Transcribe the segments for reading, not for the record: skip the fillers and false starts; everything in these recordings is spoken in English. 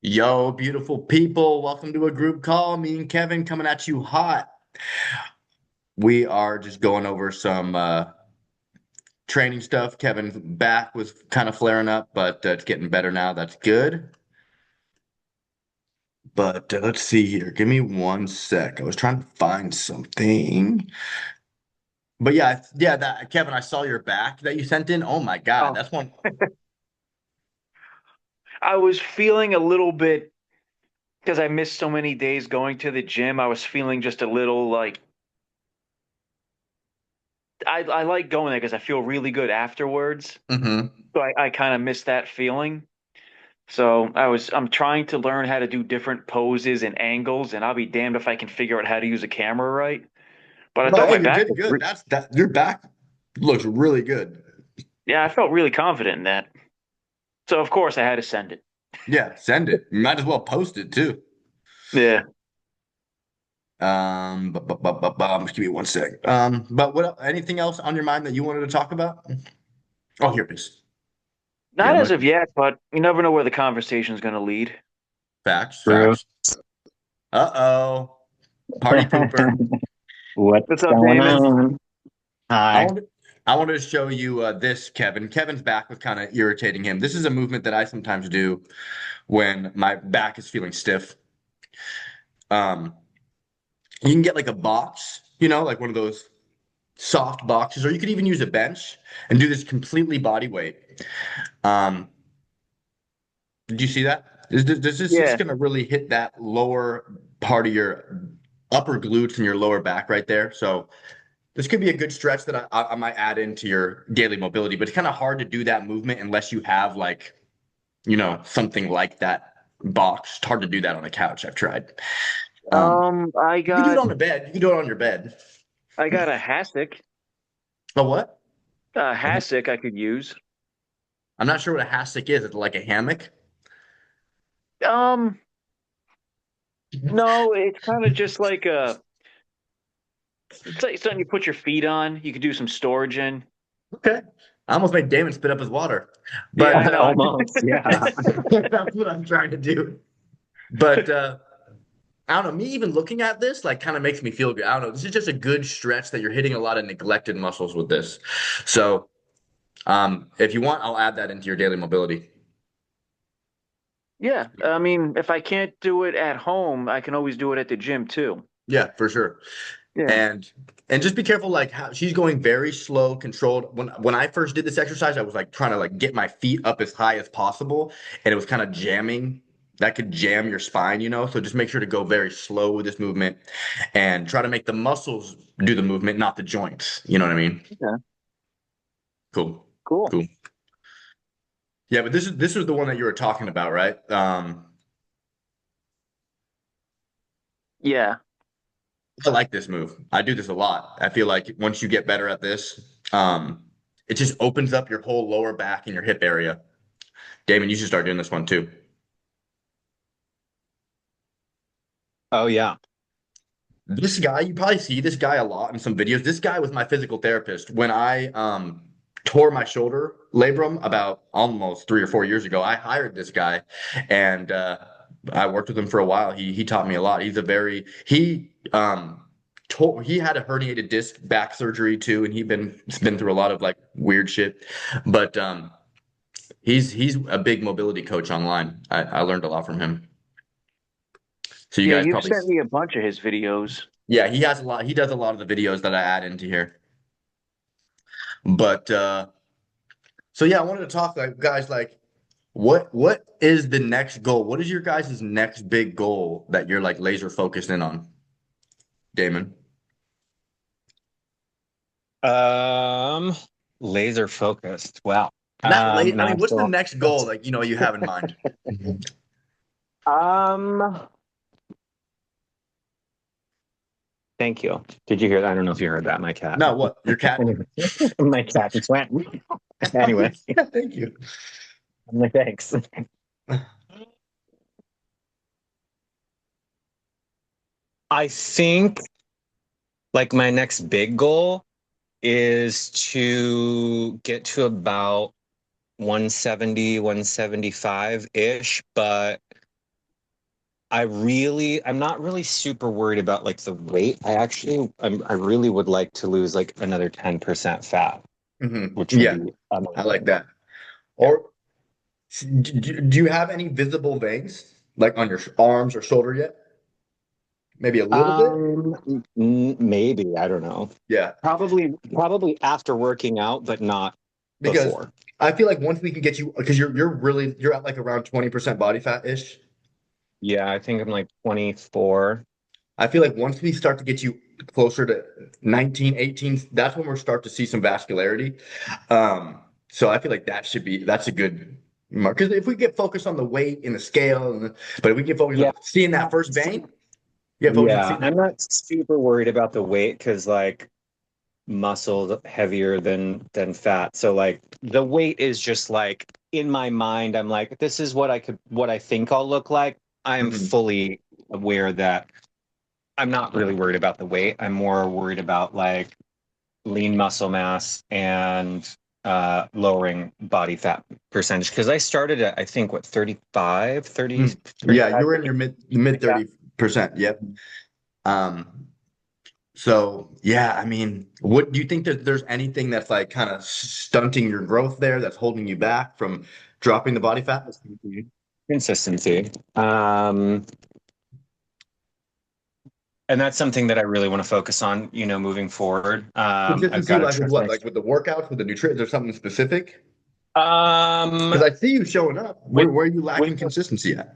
Yo, beautiful people. Welcome to a group call. Me and Kevin coming at you hot. We are just going over some training stuff. Kevin's back was kind of flaring up, but it's getting better now. That's good. But let's see here. Give me one sec. I was trying to find something. But yeah, that Kevin, I saw your back that you sent in. Oh my God, Oh, that's one. I was feeling a little bit because I missed so many days going to the gym. I was feeling just a little like I like going there because I feel really good afterwards. Hmm. So I kind of missed that feeling. So I'm trying to learn how to do different poses and angles, and I'll be damned if I can figure out how to use a camera right. But I No, thought hey, my you're back getting was good. That your back looks really good. yeah, I felt really confident in that. So of course I had to send it. Yeah, send it. You might as well post it too. Yeah. Just give me one sec. But anything else on your mind that you wanted to talk about? Oh, here it is. Yeah, Not I'm as gonna of yet, but you never know where the conversation is going to lead. facts, True. facts. Uh-oh. Party pooper. What's What's up, going Damon? on? I Hi. wanted I wanted to show you this, Kevin. Kevin's back was kind of irritating him. This is a movement that I sometimes do when my back is feeling stiff. Um, you can get like a box, like one of those soft boxes, or you could even use a bench and do this completely body weight. Um, Did you see that? This is Yeah. going to really hit that lower part of your upper glutes and your lower back right there. So this could be a good stretch that I might add into your daily mobility, but it's kind of hard to do that movement unless you have like, something like that box. It's hard to do that on a couch. I've tried. Um, I you can do it got on a bed. You can do it on your bed. I got a hassock. Oh, what? A hassock I could use. I'm not sure what a hassock is. It's like a hammock. Um, no, it's kind of just like it's like something you put your feet on. You could do some storage in. Okay. I almost made Damon spit up his water, Yeah, but I know. Almost, yeah. that's what I'm trying to do. But I don't know, me even looking at this like kind of makes me feel good. I don't know. This is just a good stretch that you're hitting a lot of neglected muscles with this. So, if you want, I'll add that into your daily mobility. Yeah, I mean, if I can't do it at home, I can always do it at the gym too. Yeah, for sure. Yeah. And just be careful, like how she's going very slow, controlled. When I first did this exercise, I was like trying to like get my feet up as high as possible, and it was kind of jamming. That could jam your spine. So just make sure to go very slow with this movement and try to make the muscles do the movement, not the joints. You know what I mean? Yeah. Cool. Cool. Cool. Yeah, but this was the one that you were talking about, right? Yeah. I like this move. I do this a lot. I feel like once you get better at this, it just opens up your whole lower back and your hip area. Damon, you should start doing this one too. Oh, yeah. This guy, you probably see this guy a lot in some videos. This guy was my physical therapist when I tore my shoulder labrum about almost 3 or 4 years ago. I hired this guy, and I worked with him for a while. He taught me a lot. He had a herniated disc back surgery too, and he's been through a lot of like weird shit. But he's a big mobility coach online. I learned a lot from him. So you Yeah, guys you've probably sent me a bunch of his videos. yeah, he has a lot. He does a lot of the videos that I add into here. But so yeah, I wanted to talk like guys like what is the next goal? What is your guys' next big goal that you're like laser focused in on, Damon? Um, Laser focused. Wow. Not late. I mean, what's the So next goal that's like you have in mind? um thank you. Did you hear that? I don't know if you heard that, my cat. No, what? Your cat? Anyway, my cat just went. Anyway, Yeah, thank you. I'm like, thanks. I think like my next big goal is to get to about 170, 175-ish, but I'm not really super worried about like the weight. I really would like to lose like another 10% fat, which would Yeah, be I like amazing. that. Yeah. Or do you have any visible veins like on your arms or shoulder yet? Maybe a little bit? Maybe, I don't know. Yeah, Probably after working out, but not because before. I feel like once we can get you, because you're at like around 20% body fat ish. Yeah, I think I'm like 24. I feel like once we start to get you closer to 19, 18, that's when we'll start to see some vascularity. So I feel like that's a good mark. Because if we get focused on the weight and the scale, but if we get focused Yeah. on seeing that first vein, yeah, focus on Yeah, seeing that. I'm not super worried about the weight because like muscle heavier than fat. So like the weight is just like in my mind, I'm like, this is what I think I'll look like. I am Mhm. fully aware that I'm not really worried about the weight. I'm more worried about like lean muscle mass and lowering body fat percentage. Because I started at, I think, what, 35, 30, Yeah, 35, you were in 30, your mid like that. 30%. Yep. Um, so yeah, I mean, what do you think that there's anything that's like kind of stunting your growth there that's holding you back from dropping the body fat? Consistency. And that's something that I really want to focus on, moving forward. I've Consistency, got to like with trust what? my. Like with the workouts, with the nutrition, there's something specific? Um, Because I see you showing up. with Where are you with lacking consistency at?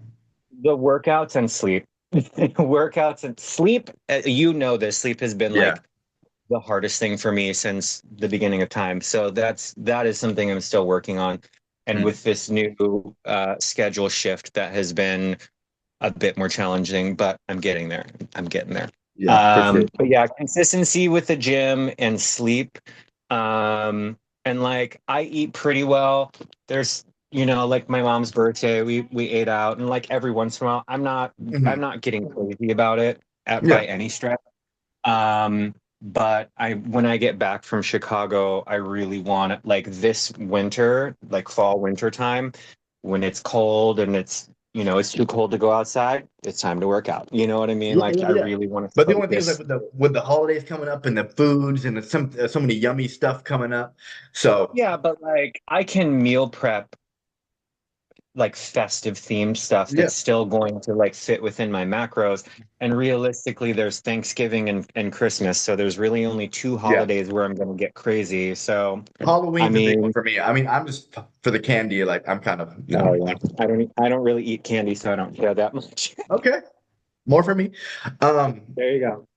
the workouts and sleep, workouts and sleep. You know this. Sleep has been Yeah. like the hardest thing for me since the beginning of time. So that is something I'm still working on. And Mm. with this new schedule shift, that has been a bit more challenging, but I'm getting there. I'm getting there. Yeah, for sure. But yeah, consistency with the gym and sleep. And like I eat pretty well. There's, like my mom's birthday, we ate out, and like every once in a while, I'm Hmm. not getting crazy about it Yeah. by any stretch. But when I get back from Chicago, I really want it like this winter, like fall winter time, when it's cold and it's too cold to go outside, it's time to work out. You know what I mean? Yeah, Like yeah, I yeah. really want to But the only thing is like focus. with the holidays coming up and the foods and so many yummy stuff coming up. So Yeah, but like I can meal prep like festive themed stuff yeah, that's still going to like fit within my macros. And realistically, there's Thanksgiving and Christmas. So there's really only two yeah. holidays where I'm going to get crazy. So, I Halloween's a big one mean, for me. I mean, I'm just for the candy. Like I'm kind of oh no. yeah, I don't really eat candy, so I don't care that much. Okay, more for me. Um, There you go.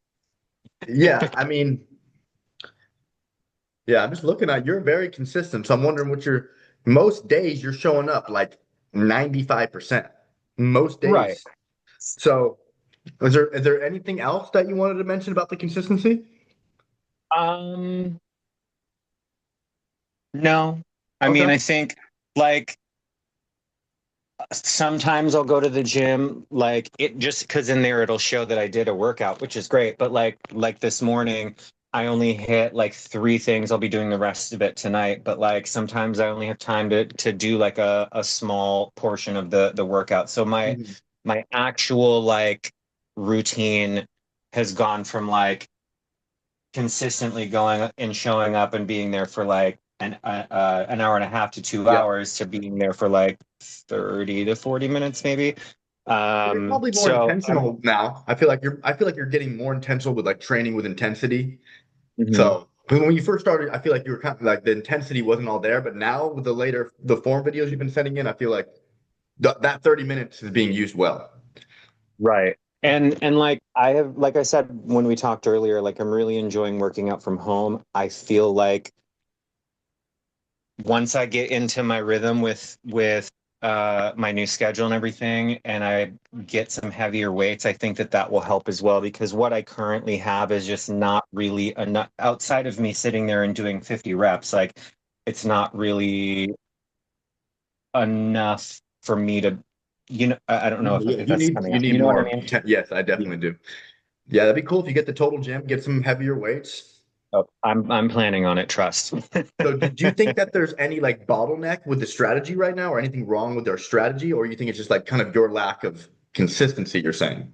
yeah. I mean, yeah. I'm just looking at you're very consistent. So I'm wondering what your most days you're showing up like 95% most Right. days. So is there anything else that you wanted to mention about the consistency? Um, no. I mean, Okay. I think like sometimes I'll go to the gym, like it just because in there it'll show that I did a workout, which is great. But like this morning, I only hit like three things. I'll be doing the rest of it tonight. But like sometimes I only have time to do like a small portion of the workout. So my Mhm. my actual like routine has gone from like consistently going and showing up and being there for like an hour and a half to two Yeah. hours to being there for like 30 to 40 minutes maybe. You're probably more So I'm intentional now. I feel like you're getting more intentional with like training with intensity. mhm. So 'cause when you first started, I feel like you were kind of like the intensity wasn't all there, but now with the form videos you've been sending in, I feel like that 30 minutes is being used well. Right. And like like I said when we talked earlier, like I'm really enjoying working out from home. I feel like once I get into my rhythm with my new schedule and everything, and I get some heavier weights, I think that that will help as well because what I currently have is just not really enough outside of me sitting there and doing 50 reps. Like it's not really enough for me to, I don't know No, yeah, if you that's need coming you out. need You know what I more. mean? Yes, I Yeah. definitely do. Yeah, that'd be cool if you get the total gym, get some heavier weights. Oh, I'm planning on it, trust. So do you think that there's any like bottleneck with the strategy right now or anything wrong with their strategy, or you think it's just like kind of your lack of consistency, you're saying.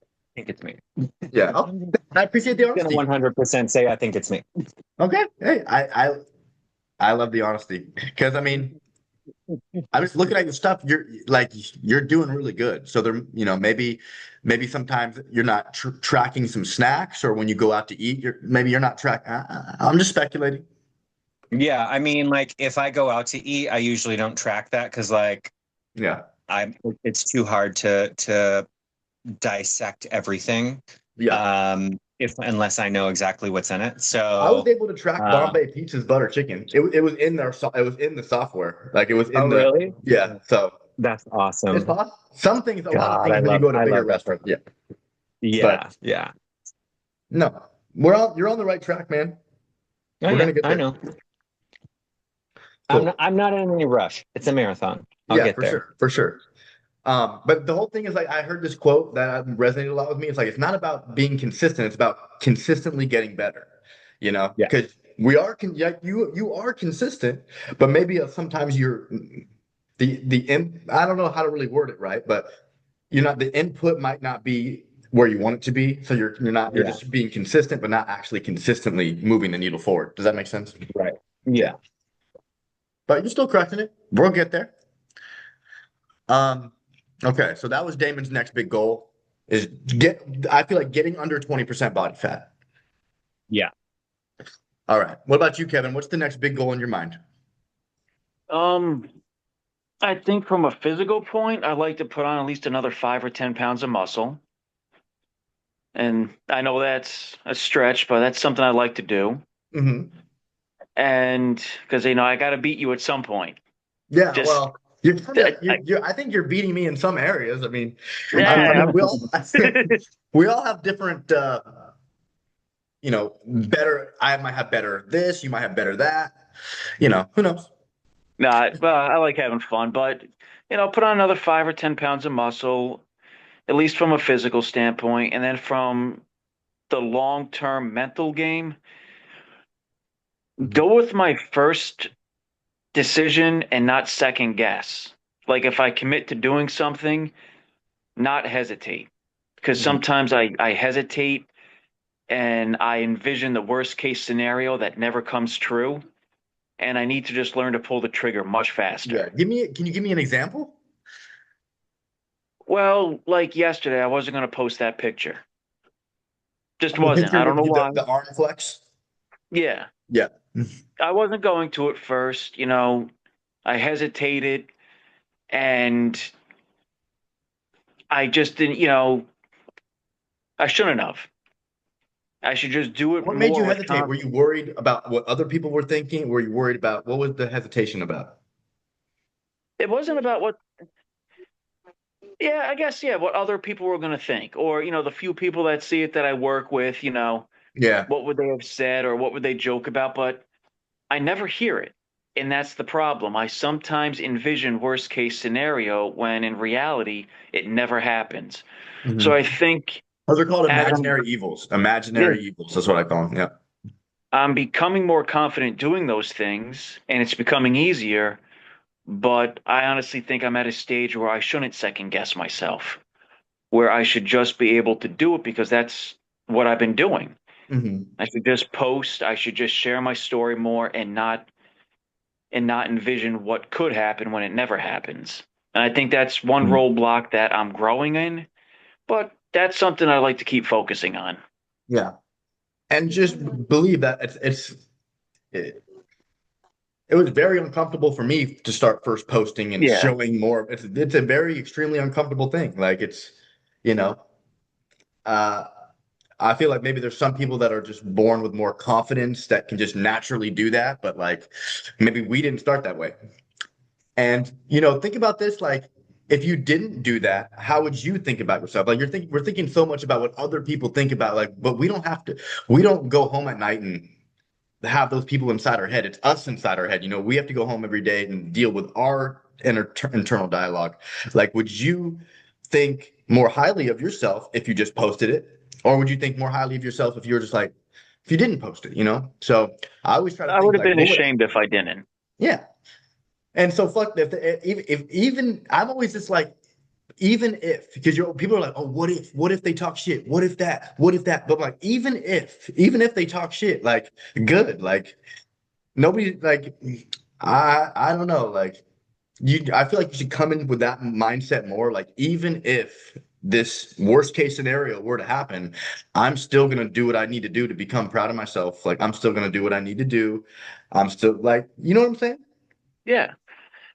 I think it's me. Yeah. Oh, I appreciate the I'm gonna honesty. 100% say I think it's me. Okay. Hey, I love the honesty because I mean, I'm just looking at your stuff. You're doing really good. So there, maybe sometimes you're not tracking some snacks, or when you go out to eat, you're not track. I'm just speculating. Yeah, I mean, like if I go out to eat, I usually don't track that because like Yeah. I it's too hard to dissect everything Yeah. if unless I know exactly what's in it. I was So able to track um Bombay Pizza's butter chicken. It was in their it was in the software. Like it was oh in the really? yeah. So That's it's awesome. possible. Some things, a lot of God, things when you go to I bigger love that. restaurants. Yeah. Yeah, But yeah. no, you're on the right track, man. Oh We're yeah, gonna get I there. know. Cool. I'm not in any rush. It's a marathon. I'll Yeah, get for there. sure. For sure. But the whole thing is like I heard this quote that resonated a lot with me. It's like it's not about being consistent, it's about consistently getting better. Yeah. Because we are yeah, you are consistent, but maybe sometimes you're I don't know how to really word it right, but the input might not be where you want it to be. So you're Yeah. just being consistent, but not actually consistently moving the needle forward. Does that make sense? Right. Yeah. Yeah. But you're still crushing it. We'll get there. Um, okay, so that was Damon's next big goal is I feel like getting under 20% body fat. Yeah. All right. What about you, Kevin? What's the next big goal in your mind? Um, I think from a physical point, I'd like to put on at least another 5 or 10 pounds of muscle. And I know that's a stretch, but that's something I'd like to do. Hmm. And because, I got to beat you at some point. Yeah, Just, well, you're kind of I, I think you're beating me in some areas. I mean, I yeah, mean we all have different better I might have better this, you might have better that. Who knows? not, but I like having fun. But, put on another 5 or 10 pounds of muscle, at least from a physical standpoint. And then from the long-term mental game, Mhm. go with my first decision and not second guess. Like if I commit to doing something, not hesitate. Because Mhm. sometimes I hesitate and I envision the worst case scenario that never comes true. And I need to just learn to pull the trigger much Yeah. faster. Can you give me an example? Well, like yesterday, I wasn't going to post that picture. Just The wasn't. picture I don't with know why. the arm flex? Yeah. Yeah. I wasn't going to at first. I hesitated and I just didn't, I shouldn't have. I should just do it What made you more with hesitate? Were you worried about what other people were thinking? Were you worried about what was the hesitation about? it wasn't about what, yeah, I guess, yeah, what other people were going to think. Or, the few people that see it that I work with, Yeah. what would they have said or what would they joke about? But I never hear it. And that's the problem. I sometimes envision worst case scenario when in reality, it never happens. So I Hmm. think Those are called as imaginary evils. yeah, Imaginary evils. That's what I call them. Yeah. I'm becoming more confident doing those things and it's becoming easier. But I honestly think I'm at a stage where I shouldn't second guess myself, where I should just be able to do it because that's what I've been doing. Hmm. I should just post, I should just share my story more and not envision what could happen when it never happens. And I think that's one roadblock that I'm growing in, but that's something I like to keep focusing on. Yeah. And just believe that it, it was very uncomfortable for me to start first posting and Yeah. showing more. It's a very extremely uncomfortable thing. Like you know, uh, I feel like maybe there's some people that are just born with more confidence that can just naturally do that, but like maybe we didn't start that way. And think about this, like if you didn't do that, how would you think about yourself? Like we're thinking so much about what other people think about, like, but we don't go home at night and have those people inside our head. It's us inside our head. We have to go home every day and deal with our internal dialogue. Like, would you think more highly of yourself if you just posted it? Or would you think more highly of yourself if you were just like, if you didn't post it? So I always try to I think would have like, been what would, ashamed if I didn't. yeah. And so fuck if even I'm always just like even if, because people are like, oh, what if they talk shit? What if that? But like, even if they talk shit, like, good, like, nobody, like, I don't know, like, I feel like you should come in with that mindset more. Like, even if this worst case scenario were to happen, I'm still gonna do what I need to do to become proud of myself. Like, I'm still gonna do what I need to do. I'm still like, you know what I'm saying? Yeah.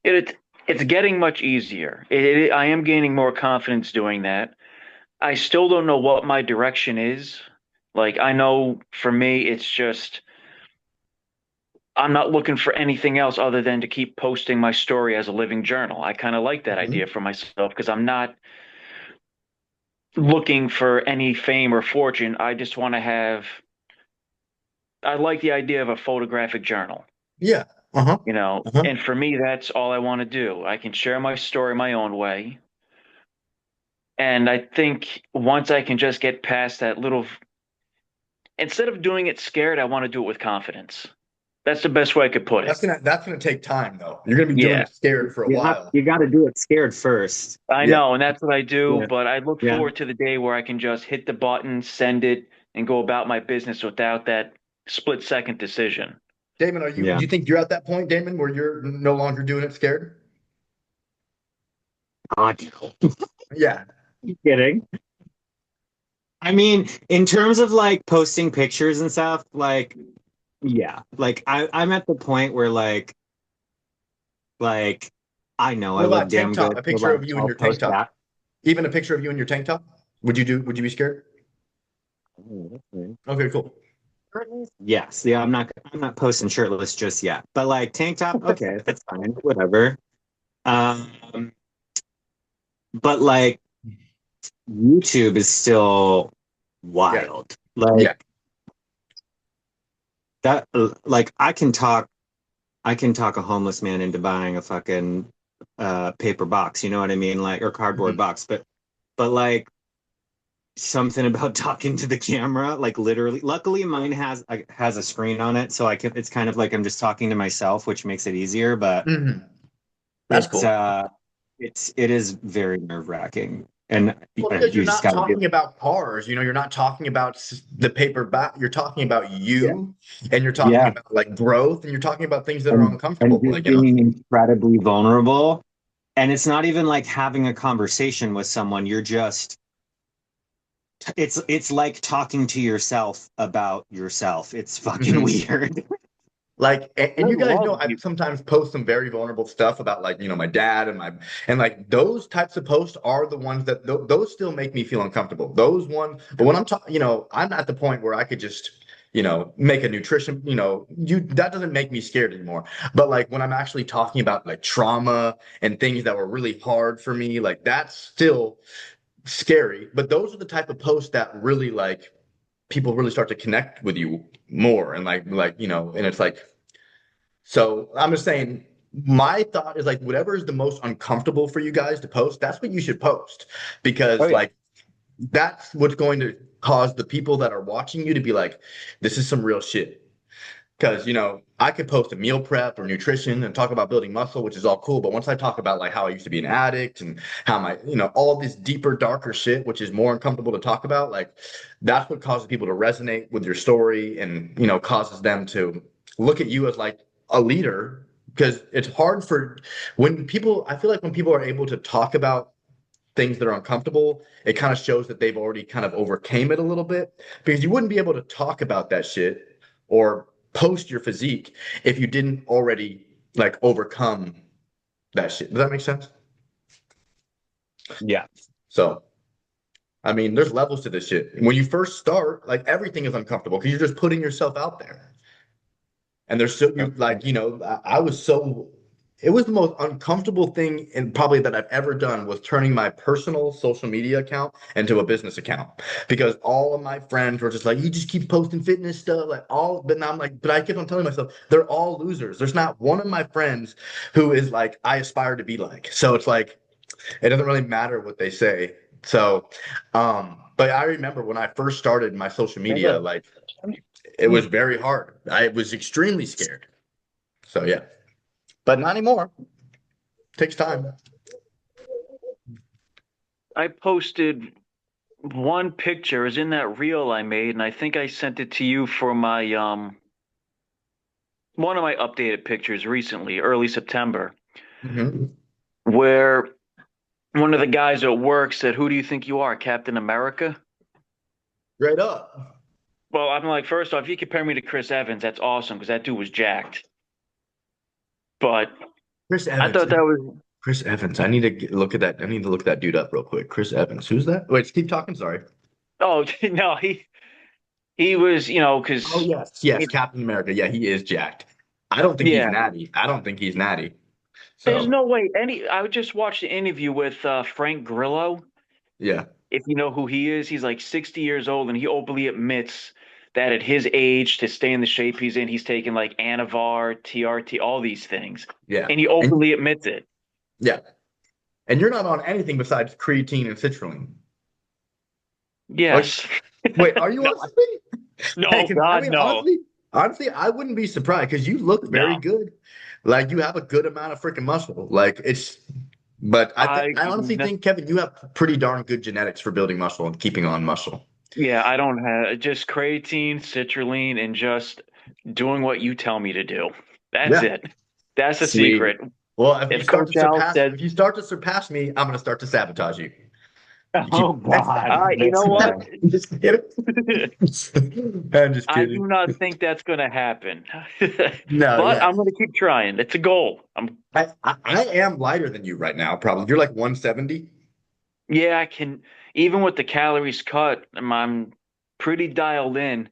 It it's getting much easier. I am gaining more confidence doing that. I still don't know what my direction is. Like I know for me, it's just I'm not looking for anything else other than to keep posting my story as a living journal. I kind of like that idea Mhm. for myself because I'm not looking for any fame or fortune. I just want to have, I like the idea of a photographic journal, Yeah. Uh-huh. Uh-huh. and for me, that's all I want to do. I can share my story my own way. And I think once I can just get past that little, instead of doing it scared, I want to do it with confidence. That's the best way I could put it. That's gonna take time though. You're gonna be doing Yeah, it scared for a while. You got to do it scared first. I Yeah. know. And that's what I do. Yeah. But I look Yeah. forward to the day where I can just hit the button, send it, and go about my business without that split second decision. Damon, Yeah. you think you're at that point, Damon, where you're no longer doing it scared? God, Yeah. you kidding? I mean, in terms of like posting pictures and stuff, like, yeah, like I'm at the point where like I know What I about look tank damn top? good, A so picture like of you in I'll your tank post top. that. Even a picture of you in your tank top? Would you be scared? Okay, cool. Yes, yeah, I'm not posting shirtless just yet. But like tank top, okay, that's fine, whatever. Um, but like YouTube is still Yeah. wild. Yeah. Like that like I can talk a homeless man into buying a fucking paper box, you know what I mean? Like or cardboard Mhm. box. But like something about talking to the camera, like literally luckily mine has a screen on it, so I can it's kind of like I'm just talking to myself, which makes it easier, but Mhm. That's it's cool. uh it is very nerve-wracking. And Well, because you're you just not gotta do talking about cars, you're not talking about the paper back. You're talking about yeah. you, and you're talking Yeah. about like growth, and you're talking about things that are And uncomfortable. just Like, being incredibly vulnerable. And it's not even like having a conversation with someone. You're just it's like talking to yourself about yourself. It's fucking mhm. weird. Like, and I you guys know love I you. sometimes post some very vulnerable stuff about like, my dad and like those types of posts are the ones that those still make me feel uncomfortable. Those ones, but when I'm talking, I'm at the point where I could just, make a nutrition, that doesn't make me scared anymore. But like when I'm actually talking about like trauma and things that were really hard for me, like that's still scary. But those are the type of posts that really like people really start to connect with you more and and it's like so I'm just saying, my thought is like whatever is the most uncomfortable for you guys to post, that's what you should post Oh because yeah. like that's what's going to cause the people that are watching you to be like, this is some real shit. Because I could post a meal prep or nutrition and talk about building muscle, which is all cool. But once I talk about like how I used to be an addict and how my, all this deeper, darker shit, which is more uncomfortable to talk about, like that's what causes people to resonate with your story and causes them to look at you as like a leader. Because it's hard for I feel like when people are able to talk about things that are uncomfortable, it kind of shows that they've already kind of overcame it a little bit because you wouldn't be able to talk about that shit or post your physique if you didn't already like overcome that shit. Does that make sense? Yeah. So, I mean, there's levels to this shit. When you first start, like everything is uncomfortable because you're just putting yourself out there. And there's so you like, I was so it was the most uncomfortable thing and probably that I've ever done was turning my personal social media account into a business account because all of my friends were just like, you just keep posting fitness stuff, like all, but now I'm like, but I kept on telling myself they're all losers. There's not one of my friends who is like, I aspire to be like. So it's like, it doesn't really matter what they say. So, but I remember when I first started my social media, like it was very hard. I was extremely scared. So yeah, but not anymore. Takes time. I posted one picture is in that reel I made, and I think I sent it to you for my one of my updated pictures recently, early September, Hmm. where one of the guys at work said, "Who do you think you are, Captain America?" Straight up. Well, I'm like, first off, if you compare me to Chris Evans, that's awesome because that dude was jacked. But Chris I Evans. thought that was Chris Evans. I need to look at that. I need to look that dude up real quick. Chris Evans. Who's that? Wait, keep talking. Sorry. oh no, he was, Oh because yes, yes, Captain America. Yeah, he is jacked. I don't think he's yeah, natty. I don't think he's natty. there's So no way any. I just watched the interview with Frank Grillo. yeah, If you know who he is, he's like 60 years old, and he openly admits that at his age, to stay in the shape he's in, he's taking like Anavar, TRT, all these things, yeah, and he and openly admits it. yeah, and you're not on anything besides creatine and citrulline. Oh, Yes. wait, are you No, honestly? Hey, no, 'cause, I God, mean, no, honestly, I wouldn't be surprised because you look very no. good. Like you have a good amount of freaking muscle. Like it's, but I I honestly think Kevin, you have pretty darn good genetics for building muscle and keeping on muscle. Yeah, I don't have just creatine, citrulline, and just doing what you tell me to do. That's Yeah, it. That's the sweet. secret. Well, If Coach Al says, if you start to surpass me, I'm gonna start to sabatage you. You keep. Oh God, you this know what? guy. Just kidding. I'm just I kidding. do not think that's going to happen. No, But yeah. I'm going to keep trying. It's a goal. I am lighter than you right now, probably. You're like 170. Yeah, I can, even with the calories cut, I'm pretty dialed in.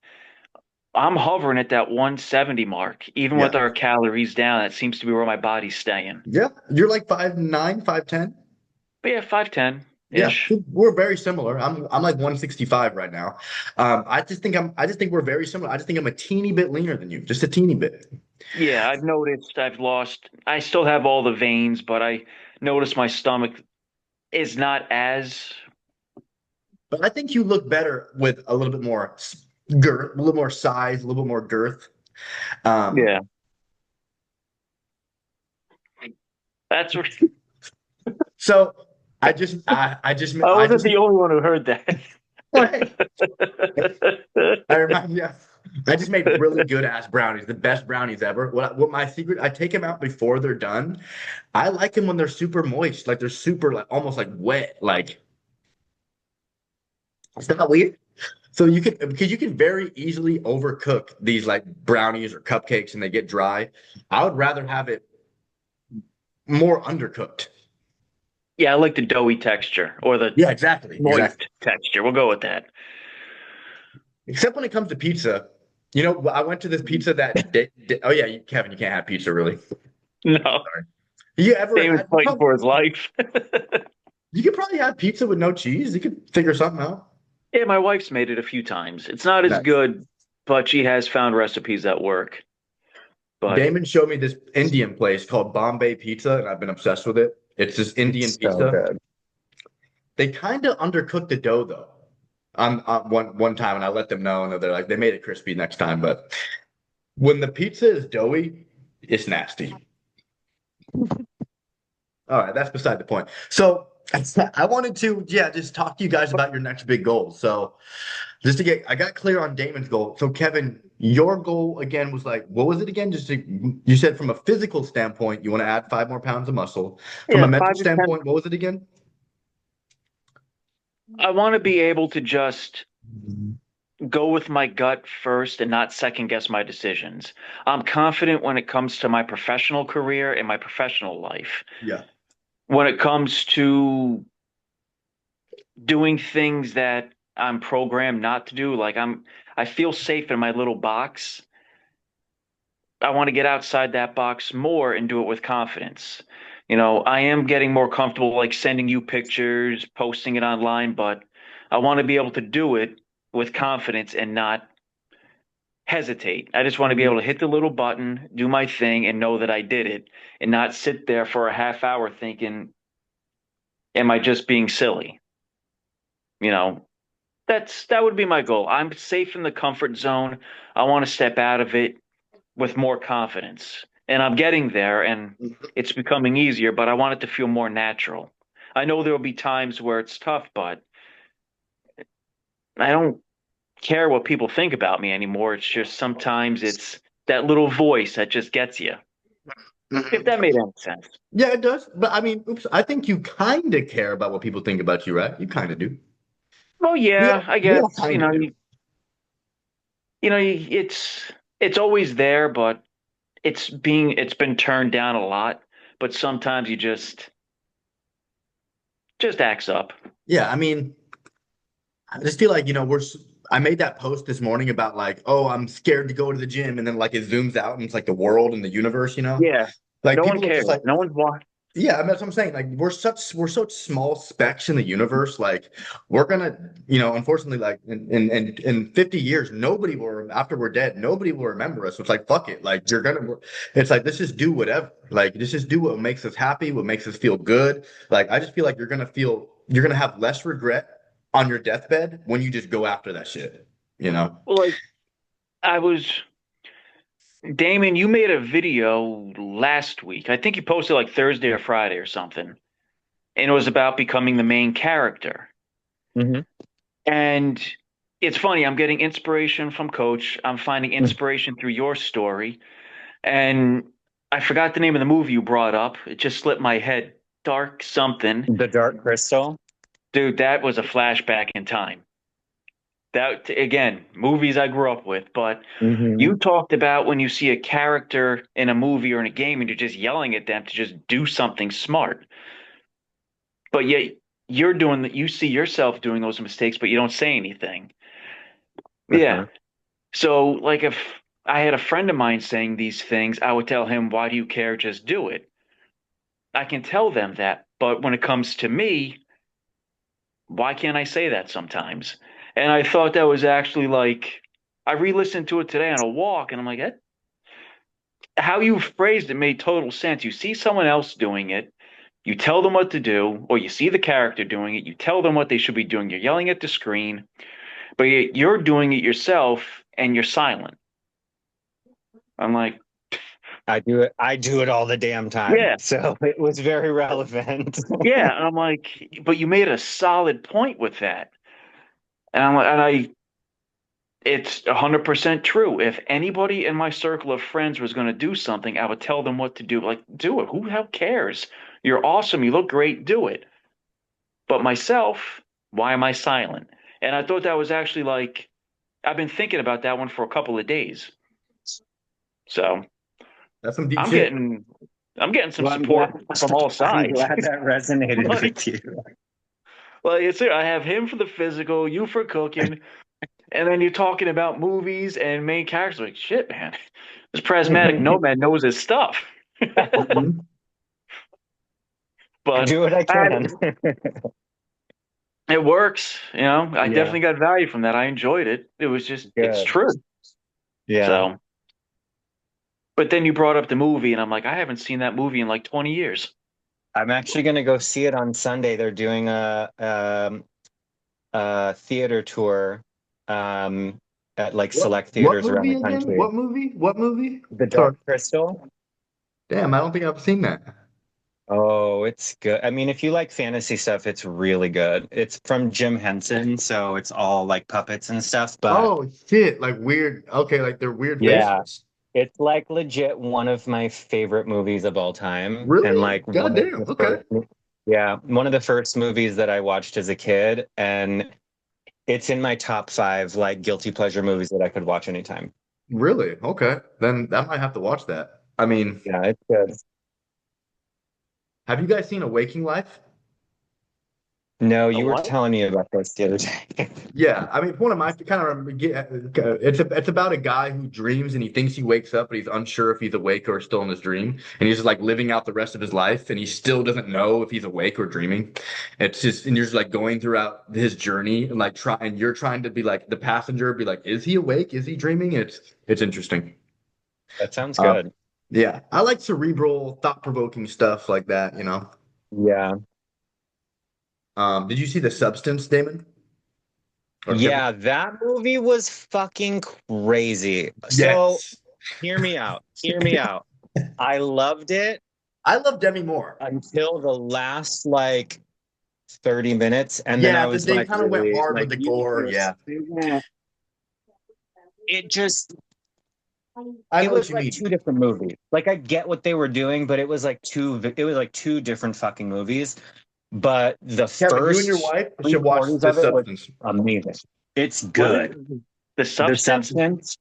I'm hovering at that 170 mark. Even with Yeah. our calories down, that seems to be where my body's staying. Yeah. You're like 5'9", 5'10". But yeah, 5'10 Yeah, ish. we're very similar. I'm like 165 right now. I just think we're very similar. I just think I'm a teeny bit leaner than you, just a teeny bit. Yeah, I've noticed I've lost, I still have all the veins, but I noticed my stomach is not as, But I think you look better with a little bit more girth, a little more size, a little bit more girth. Um, yeah, that's what, so I I wasn't just the only one who heard that. I remind you, I just made really good ass brownies, the best brownies ever. What my secret? I take them out before they're done. I like them when they're super moist, like they're super like almost like wet. Like it's not weird. So you can because you can very easily overcook these like brownies or cupcakes and they get dry. I would rather have it more undercooked. Yeah, I like the doughy texture or the Yeah, exactly, exactly. moist texture. We'll go with that. Except when it comes to pizza. You know, I went to this pizza that oh yeah, Kevin, you can't have pizza really. No, Sorry. You ever Damon's had fighting for his life. you could probably have pizza with no cheese. You could figure something out. Yeah, my wife's made it a few times. It's not as Nice. good, but she has found recipes that work. But Damon showed me this Indian place called Bombay Pizza, and I've been obsessed with it. It's this Indian It's so pizza. good. They kind of undercooked the dough though. One time, and I let them know, and they're like, they made it crispy next time. But when the pizza is doughy, it's nasty. All right, that's beside the point. So I wanted to, yeah, just talk to you guys about your next big goal. So just to get, I got clear on Damon's goal. So Kevin, your goal again was like, what was it again? You said from a physical standpoint, you want to add 5 more pounds of muscle. From yeah, a mental 5 to 10. standpoint, what was it again? I want to be able to just go with my gut first and not second guess my decisions. I'm confident when it comes to my professional career and my professional life. Yeah. When it comes to doing things that I'm programmed not to do, I feel safe in my little box. I want to get outside that box more and do it with confidence. I am getting more comfortable like sending you pictures, posting it online, but I want to be able to do it with confidence and not hesitate. I just want to be able Mhm. to hit the little button, do my thing, and know that I did it and not sit there for a half hour thinking, am I just being silly? You know, that would be my goal. I'm safe in the comfort zone. I want to step out of it with more confidence. And I'm getting there and it's becoming easier, but I want it to feel more natural. I know there'll be times where it's tough, but I don't care what people think about me anymore. It's just sometimes it's that little voice that just gets you. If Mhm. that made any sense. Yeah, it does. But I mean, oops, I think you kind of care about what people think about you, right? You kind of do. Well, yeah, I We guess, all kind of do. it's always there, but it's been turned down a lot. But sometimes you just acts up. Yeah, I mean, I just feel like, I made that post this morning about like, oh, I'm scared to go to the gym. And then like it zooms out and it's like the world and the universe, you know? Yeah, Like no one people are cares. just like, No one's watching. yeah, I mean, that's what I'm saying. Like we're such small specks in the universe. Like we're gonna, unfortunately, like in 50 years, nobody will after we're dead, nobody will remember us. So it's like fuck it. Like it's like let's just do whatever. Like let's just do what makes us happy, what makes us feel good. Like I just feel like you're gonna have less regret on your deathbed when you just go after that shit. You know? Well, like I was, Damon, you made a video last week. I think you posted like Thursday or Friday or something, and it was about becoming the main character. Hmm. And it's funny, I'm getting inspiration from Coach. I'm finding inspiration through your story. And I forgot the name of the movie you brought up. It just slipped my head. Dark something. The Dark Crystal. Dude, that was a flashback in time. That, again, movies I grew up with. But Hmm. you talked about when you see a character in a movie or in a game and you're just yelling at them to just do something smart. But yet you're doing that, you see yourself doing those mistakes, but you don't say anything. Yeah. Uh-huh. So, like, if I had a friend of mine saying these things, I would tell him, "Why do you care? Just do it." I can tell them that, but when it comes to me, why can't I say that sometimes? And I thought that was actually like, I re-listened to it today on a walk, and I'm like, how you phrased it made total sense. You see someone else doing it, you tell them what to do, or you see the character doing it, you tell them what they should be doing. You're yelling at the screen, but you're doing it yourself, and you're silent. I'm like, I do it all the damn time. yeah. So it was very relevant. Yeah, and I'm like, but you made a solid point with that. And I'm like, and it's 100% true. If anybody in my circle of friends was going to do something, I would tell them what to do. Like, do it. Who the hell cares? You're awesome. You look great. Do it. But myself, why am I silent? And I thought that was actually like, I've been thinking about that one for a couple of days. So That's some deep I'm shit. getting, I'm getting some Well, support from all I'm sides. glad that resonated Like, with you. well, it's I have him for the physical, you for cooking, and then you're talking about movies and main characters. Like, shit, man, this prismatic nomad knows his stuff. Mhm. I But do what I I, can. it works, you know. I Yeah, definitely got value from that. I enjoyed it. It was just, it's good. true. Yeah. So, but then you brought up the movie, and I'm like, I haven't seen that movie in like 20 years. I'm actually going to go see it on Sunday. They're doing a theater tour um, at like select What theaters around movie the again? country. What movie? What movie? The Sorry. Dark Crystal. Damn, I don't think I've seen that. Oh, it's good. I mean, if you like fantasy stuff, it's really good. It's from Jim Henson, so it's all like puppets and stuff. But Oh shit, like weird. Okay, like they're weird yeah, faces. it's like legit one of my favorite movies of all time, and Really? like God damn. Okay. one of the first movies that I watched as a kid, and it's in my top five like guilty pleasure movies that I could watch anytime. Really? Okay. Then I might have to watch that. I mean, Yeah, it's good. have you guys seen A Waking Life? No, A you were what? telling me about this the other day. Yeah, I mean, one of my kind of remember. It's about a guy who dreams and he thinks he wakes up, but he's unsure if he's awake or still in his dream, and he's just like living out the rest of his life, and he still doesn't know if he's awake or dreaming. It's just, and you're just like going throughout his journey and like and you're trying to be like the passenger, be like, is he awake? Is he dreaming? It's interesting. That sounds Uh, good. yeah, I like cerebral, thought-provoking stuff like that. Yeah. Did you see The Substance, Damon or Kevin? Yeah, that movie was fucking crazy. So Yes. hear me out. Hear me out. I loved it I love Demi Moore. until the last like 30 minutes, and then I Yeah, was they like, kind of went really, hard with like, the gore. Yeah, it just, I it know what was you like mean. two different movies. Like, I get what they were doing, but it was like two different fucking movies. But the Kevin, you and your first wife three should watch quarters The of it was Substance. amazing. It's Was it good. The The Substance? Substance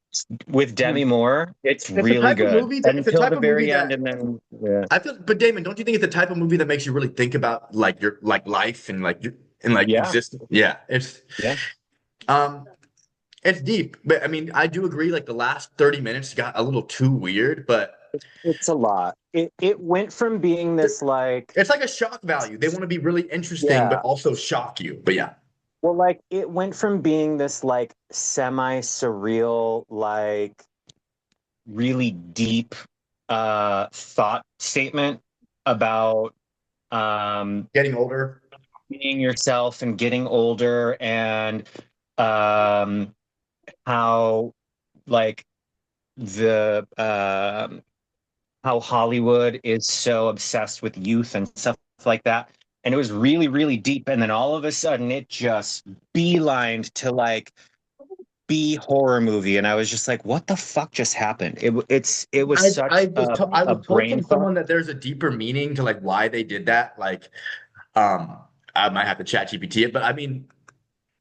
with Demi Moore, it's It's the really type of good movie that it's the until type the of movie very end, that and then yeah, I feel. But Damon, don't you think it's the type of movie that makes you really think about like your like life and like your and like yeah, existence? Yeah, yeah. um it's deep, but I mean I do agree. Like the last 30 minutes got a little too weird, but It's a lot. It went from being this like it's like a shock value. They want to be really interesting, but yeah, also shock you. But yeah, well, like it went from being this like semi surreal, like really deep thought statement about um getting older. being yourself and getting older, and um how like the how Hollywood is so obsessed with youth and stuff like that. And it was really, really deep. And then all of a sudden it just beelined to like B horror movie. And I was just like, what the fuck just happened? It was such I a was told brain from fuck. someone that there's a deeper meaning to like why they did that. Like, I might have to chat GPT it, but I mean,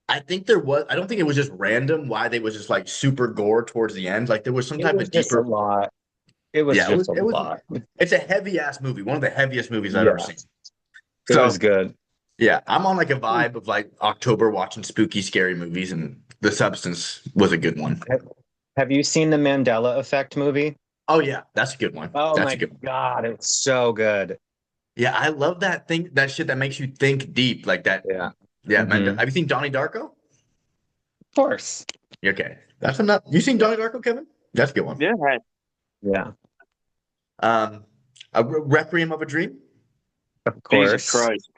I think there was. I don't think it was just random why they was just like super gore towards the end. Like there was some It type was of just a deeper. lot. It was Yeah, it just was. a It was. lot. It's a heavy ass movie. One of the heaviest movies I've ever Yeah, seen. it was So good. yeah, I'm on like a vibe of like October watching spooky, scary movies, and The Substance was a good one. Have, have you seen the Mandela Effect movie? Oh yeah, that's a good one. Oh That's a my good one. God, it's so good. Yeah, I love that thing. That shit that makes you think deep, like that. Yeah. Yeah, man. Hmm. Have you seen Donnie Darko? Of course. Okay, that's enough. You seen Donnie Darko, Kevin? That's a good one. Yeah, Yeah, Um, Requiem of a Dream. of Jesus course. Christ.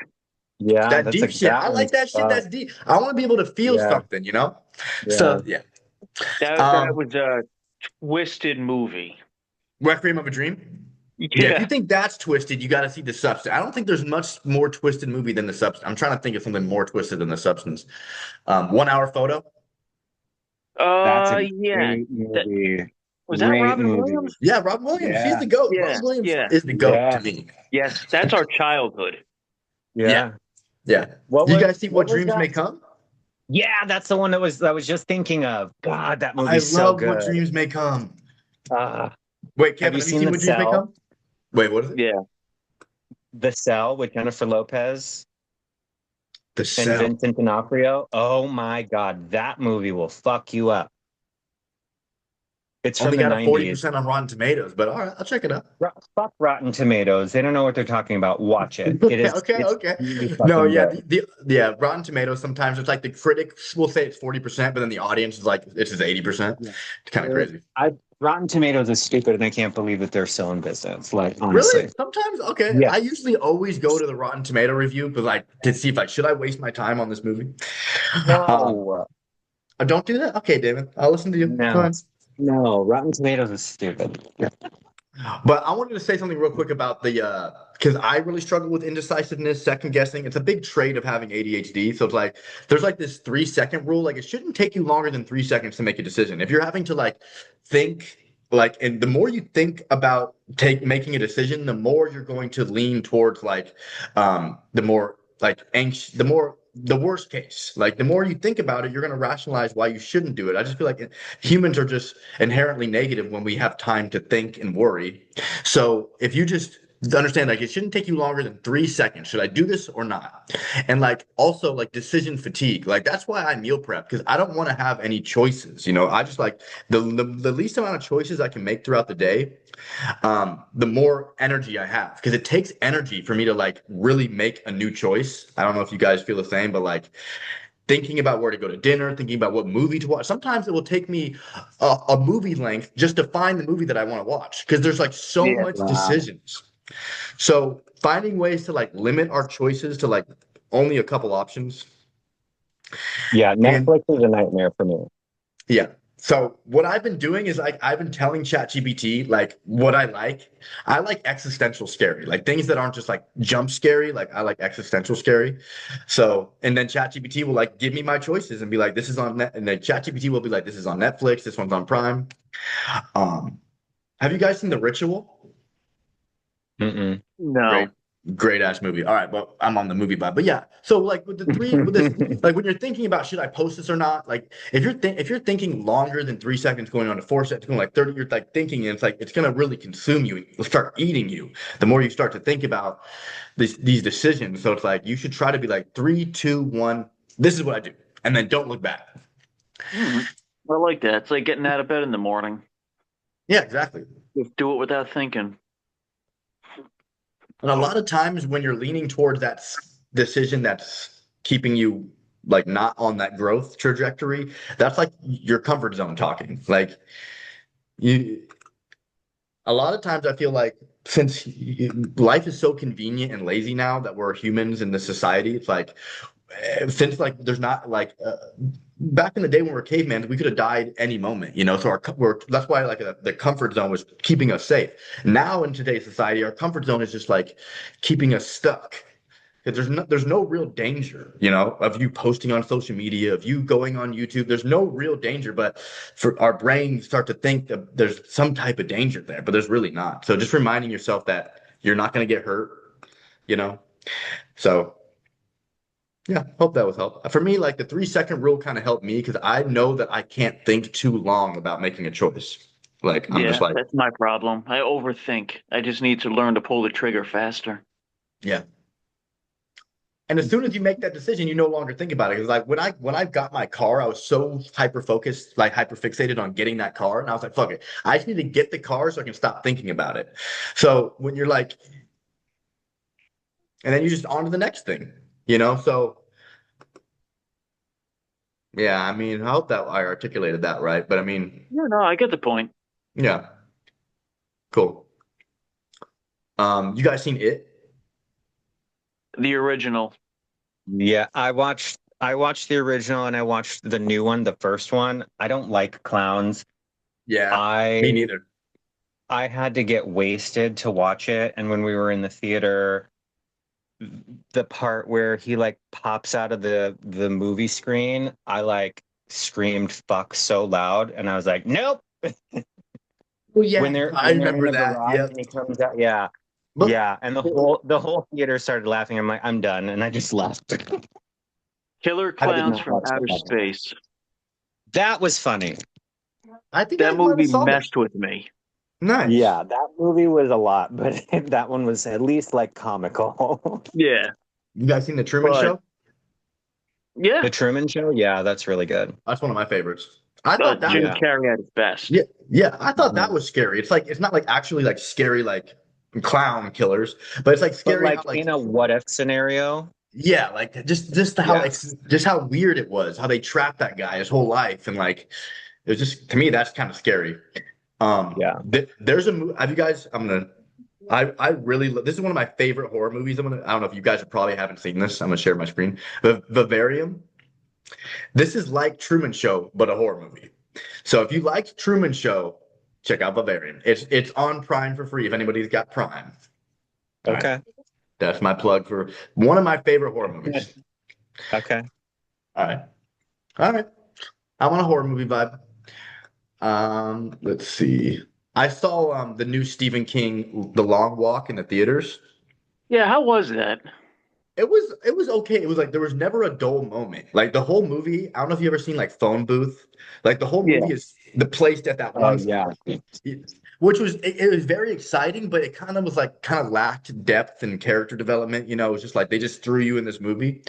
Yeah, That that's deep like shit. that I like one's that shit. That's deep. I want to be able to feel yeah, something, you know? yeah. So yeah. That Um, was a twisted movie. Requiem of a Dream. Yeah, if you Yeah. think that's twisted, you got to see The Substance. I don't think there's much more twisted movie than The Substance. I'm trying to think of something more twisted than The Substance. 1 Hour Photo. That's a Yeah. great That movie. was that Great Robin movie. Williams? Yeah, Rob Williams. He's Yeah, the GOAT. Yeah, Rob Williams yeah. is the GOAT to yeah, me. Yes, that's our childhood. Yeah, yeah. yeah. Do you guys see What What was Dreams that? May Come? Yeah, that's the one that I was just thinking of. God, that I movie's so love What good. Dreams May Come. Uh, Wait, have Kevin, you have you seen seen The What Dreams May Cell? Come? Wait, what is it? Yeah. The Cell with Jennifer Lopez The and Cell. Vincent D'Onofrio? Oh my God, that movie will fuck you up. It's from Only the got a 90s. 40% on Rotten Tomatoes, but all right, I'll check it out. Fuck Rotten Tomatoes. They don't know what they're talking about. Watch it. Okay, It's okay. really No, fucking yeah, good. yeah, Rotten Tomatoes sometimes it's like the critics will say it's 40%, but then the audience is like it's just 80%. Yeah. It's kind of crazy. Rotten Tomatoes is stupid, and I can't believe that they're still in business. Like, Really? honestly. Sometimes, okay. Yeah. I usually always go to the Rotten Tomato review, but like to see if I should I waste my time on this movie. Um, No. don't do that. Okay, David, I'll listen to you. No. Fine. No. Rotten Tomatoes is stupid. But I wanted to say something real quick about the because I really struggle with indecisiveness, second guessing. It's a big trait of having ADHD. So it's like there's like this 3 second rule. Like it shouldn't take you longer than 3 seconds to make a decision. If you're having to like think like and the more you think about making a decision, the more you're going to lean towards like the more like anxious the worst case. Like the more you think about it, you're going to rationalize why you shouldn't do it. I just feel like humans are just inherently negative when we have time to think and worry. So if you just understand like it shouldn't take you longer than 3 seconds, should I do this or not? And like also like decision fatigue, like that's why I meal prep because I don't want to have any choices. I just like the least amount of choices I can make throughout the day, the more energy I have because it takes energy for me to like really make a new choice. I don't know if you guys feel the same, but like thinking about where to go to dinner, thinking about what movie to watch. Sometimes it will take me a movie length just to find the movie that I want to watch because there's like so Yeah. much Wow. decisions. So finding ways to like limit our choices to like only a couple options. Yeah, And Netflix is a nightmare for me. yeah, So what I've been doing is like I've been telling ChatGPT like what I like. I like existential scary, like things that aren't just like jump scary. Like I like existential scary. So and then ChatGPT will like give me my choices and be like, this is on net, and then ChatGPT will be like, this is on Netflix, this one's on Prime. Um, have you guys seen The Ritual? Mm-mm. Great, No. great ass movie. All right, well, I'm on the movie vibe, but yeah. So like with this, like when you're thinking about should I post this or not, like if you're thinking longer than 3 seconds going on to 4 seconds, going like 30, you're like thinking, and it's like it's gonna really consume you. It'll start eating you. The more you start to think about these decisions, so it's like you should try to be like three, two, one. This is what I do, and then don't look back. Mm, I like that. It's like getting out of bed in the morning. Yeah, exactly. Just do it without thinking. And a lot of times when you're leaning towards that decision that's keeping you like not on that growth trajectory, that's like your comfort zone talking. Like you, a lot of times I feel like since life is so convenient and lazy now that we're humans in this society, it's like since like there's not like back in the day when we were cavemen, we could have died any moment, you know. So that's why like the comfort zone was keeping us safe. Now in today's society, our comfort zone is just like keeping us stuck. Because there's no real danger, you know, of you posting on social media, of you going on YouTube. There's no real danger, but for our brains start to think that there's some type of danger there, but there's really not. So just reminding yourself that you're not going to get hurt, you know. So yeah, hope that was help. For me, like the 3 second rule kind of helped me because I know that I can't think too long about making a choice. Like I'm just Yeah, like, that's my problem. I overthink. I just need to learn to pull the trigger faster. yeah. And as soon as you make that decision, you no longer think about it. Because like when I got my car, I was so hyper focused, like hyper fixated on getting that car, and I was like, fuck it, I just need to get the car so I can stop thinking about it. So when you're like, and then you just on to the next thing, you know. So yeah, I mean, I hope that I articulated that right. But I mean, Yeah, no, I get the point. yeah, cool. You guys seen it? The original. Yeah, I watched the original and I watched the new one, the first one. I don't like clowns. Yeah, me I neither. I had to get wasted to watch it, and when we were in the theater, the part where he like pops out of the movie screen, I like screamed fuck so loud and I was like, "Nope." Well, When yeah, they're I when they're in remember the that. garage Yeah, and he comes out, yeah. but Yeah, and the whole theater started laughing. I'm like, "I'm done." And I just left. Killer I did Clowns not from watch the Outer second. Space. That was funny. I think I That might have movie saw that. messed with me. Nice. Yeah, that movie was a lot, but that one was at least like comical. Yeah, You guys seen the Truman but Show? yeah, The Truman Show, yeah, that's really good. That's one of my favorites. I thought that Jim was Yeah. Carrey at his best. yeah, yeah. I thought that Mhm. was scary. It's like it's not like actually like scary like clown killers, but it's like But scary how like like in a what if scenario, yeah, like just how yeah. it's just how weird it was, how they trapped that guy his whole life, and like it was just to me that's kind of scary. Yeah. There's a movie. Have you guys? I really this is one of my favorite horror movies. I don't know if you guys probably haven't seen this. I'm gonna share my screen. Vivarium. This is like Truman Show, but a horror movie. So if you liked Truman Show, check out Vivarium. It's on Prime for free if anybody's got Prime. All right, Okay. that's my plug for one of my favorite horror movies. Okay. All right, all right. I want a horror movie vibe. Let's see. I saw the new Stephen King The Long Walk in the theaters. Yeah, how was that? It was okay. It was like there was never a dull moment. Like the whole movie, I don't know if you ever seen like Phone Booth. Like the whole Yeah. movie is the placed at that Oh one yeah. which was it was very exciting, but it kind of was like kind of lacked depth and character development. You know, it was just like they just threw you in this movie.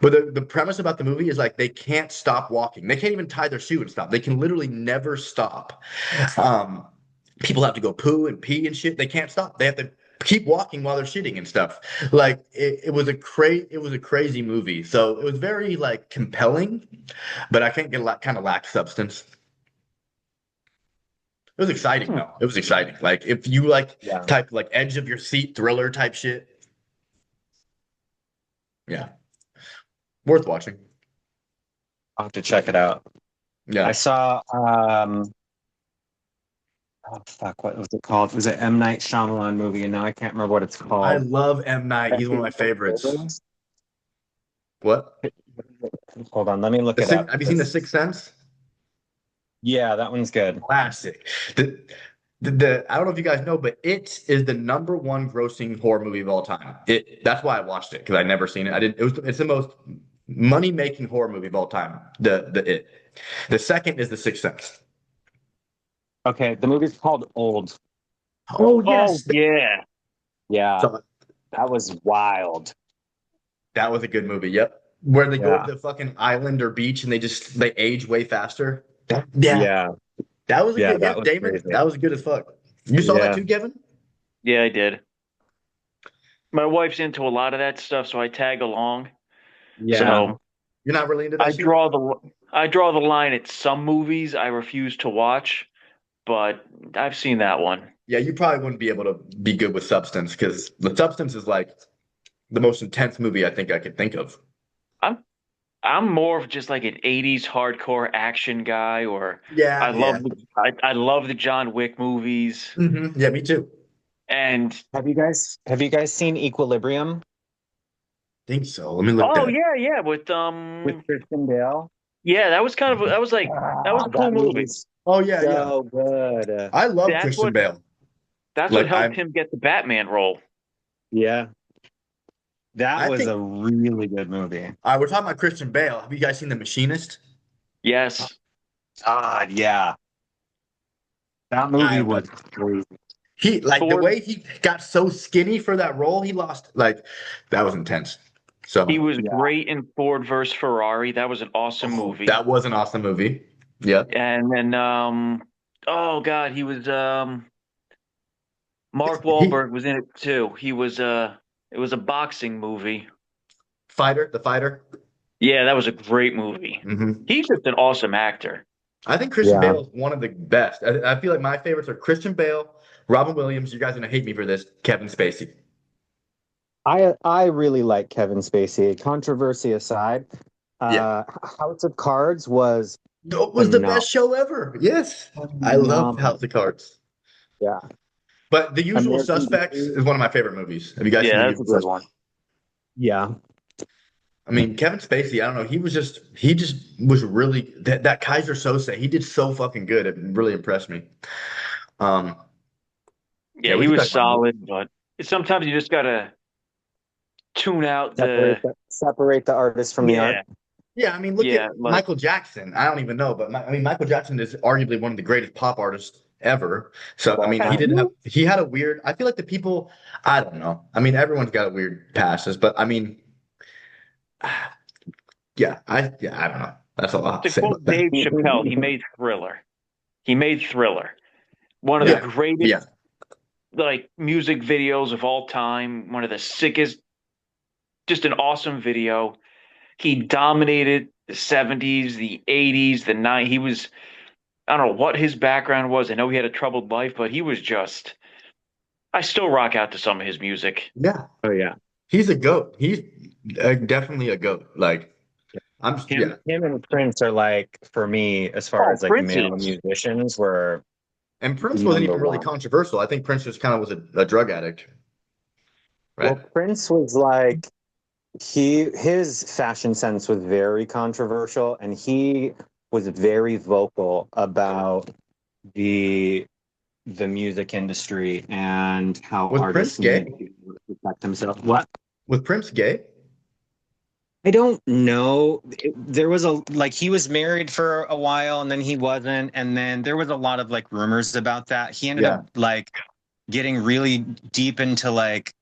But the premise about the movie is like they can't stop walking. They can't even tie their shoe and stop. They can literally never stop. Um, People have to go poo and pee and shit. They can't stop. They have to keep walking while they're shitting and stuff. Like it was a crazy movie. So it was very like compelling, but I think it kind of lacked substance. It was exciting Hmm. though. It was exciting. Like if you like Yeah. type like edge of your seat thriller type shit, yeah, worth watching. I'll have to check it out. I Yeah. saw oh fuck, what was it called? It was an M. Night Shyamalan movie, and now I can't remember what it's I called. love M. Night. He's one of my favorites. What? Hold on, let me look The it six, up. have you seen The Sixth Sense? Yeah, that one's good. Classic. The I don't know if you guys know, but it is the number one grossing horror movie of all time. That's why I watched it because I'd never seen it. I didn't. It's the most money making horror movie of all time. The it. The second is The Sixth Sense. Okay, the movie's called Old. Oh Oh yes. yeah. Yeah, So that was wild. that was a good movie. Yep. Where they go to Yeah, the fucking island or beach and they age way faster. Yeah, yeah, that was a yeah, good. that Yep, was Damon. crazy. That was good as fuck. You saw that Yeah, too, Kevin? Yeah, I did. My wife's into a lot of that stuff, so I tag along. yeah. So You're not really into I that shit? draw the I draw the line at some movies I refuse to watch, but I've seen that one. Yeah, you probably wouldn't be able to be good with Substance because the Substance is like the most intense movie I think I could think of. I'm I'm more of just like an 80s hardcore action guy, or Yeah, yeah. I love the John Wick movies. Yeah, me too. And Have you guys seen Equilibrium Think so. Let me look oh that. yeah, yeah, with with Christian Bale? yeah, that was kind of that was Ah, a cool that movie. movie's Oh yeah, yeah. so good. I love That's Christian what Bale. that's what Like helped him get the Batman role. Yeah, that I was think a really good movie. we're talking about Christian Bale. Have you guys seen The Machinist? Yes. God, yeah, that movie I was crazy. He like the Ford way he got so skinny for that role, he lost like that was intense. he So was Yeah, great in Ford versus Ferrari. That was an awesome oh, movie. that was an awesome movie. Yeah. And then oh God, he was Mark He Wahlberg was in it too. He was it was a boxing movie. the fighter. Yeah, that was a great movie. hmm He's just an awesome actor. I think Christian yeah. Bale is one of the best. I feel like my favorites are Christian Bale, Robin Williams. You guys are gonna hate me for this. Kevin Spacey. I really like Kevin Spacey. Controversy aside, Yeah, House of Cards was that was the best phenomenal. show ever. Yes, I love House Phenomenal. of Cards. Yeah, But The Usual American Suspects Beauty. is one of my favorite movies. Have you guys seen The Yeah, that's a Usual good one. Suspects? Yeah, I mean, Kevin Spacey, I don't know. He just was really that Kaiser Sosa. He did so fucking good. It really impressed me. Um, yeah, Yeah, we he can was talk about movies. solid, but sometimes you just gotta tune out the separate the artist from the art. yeah, Yeah, I mean, look at yeah, like Michael Jackson. I don't even know, but I mean, Michael Jackson is arguably one of the greatest pop artists ever. So, I Well, mean, he had a weird, I feel like the people, I don't know. I mean, everyone's got a weird passes, but I mean, yeah, I don't know. That's all I have to to say about quote that. Dave Chappelle, he made Thriller. He made Thriller. One of the Yeah, greatest yeah. like music videos of all time, one of the sickest, just an awesome video. He dominated the 70s, the 80s, the 90s. He was, I don't know what his background was. I know he had a troubled life, but he was just, I still rock out to some of his music. Yeah. Oh yeah, He's a goat. He's definitely a goat. Like, him yeah. him and Prince are like for me as far Oh, as like Prince male is. musicians were And Prince wasn't number even really one. controversial. I think Prince just kind of was a drug addict, Well, right? Prince was like his fashion sense was very controversial, and he was very vocal about the the music industry and how Was Prince artists need gay? to protect themselves. What? Was Prince gay? I don't know. There was a like he was married for a while and then he wasn't, and then there was a lot of like rumors about that. He ended up Yeah. like getting really deep into like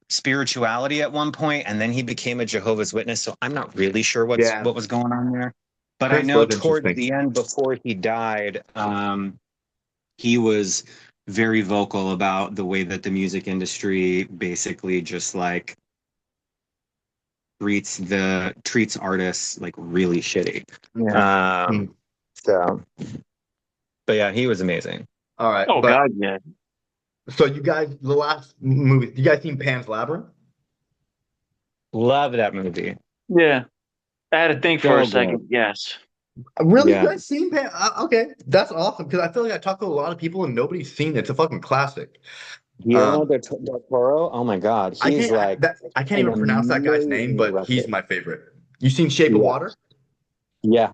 spirituality at one point, and then he became a Jehovah's Witness. So I'm not really sure Yeah. what was going on there. But I Prince know was towards interesting. the end, before he died, he was very vocal about the way that the music industry basically just like treats artists like really shitty. Yeah. Hmm. Um, so, but yeah, he was amazing. All right. Oh, But God, yeah. so you guys, the last movie, you guys seen Pan's Labyrinth? Love that movie. Yeah. I had to think for a So good. second. Yes. Really? You Yeah. guys seen okay, that's awesome because I feel like I talk to a lot of people and nobody's seen it. It's a fucking classic. Guillermo Um, del Toro. Oh my God, he's like I can't an even pronounce that guy's name, amazing but he's director. my favorite. You seen Shape of Yeah, Water? yeah.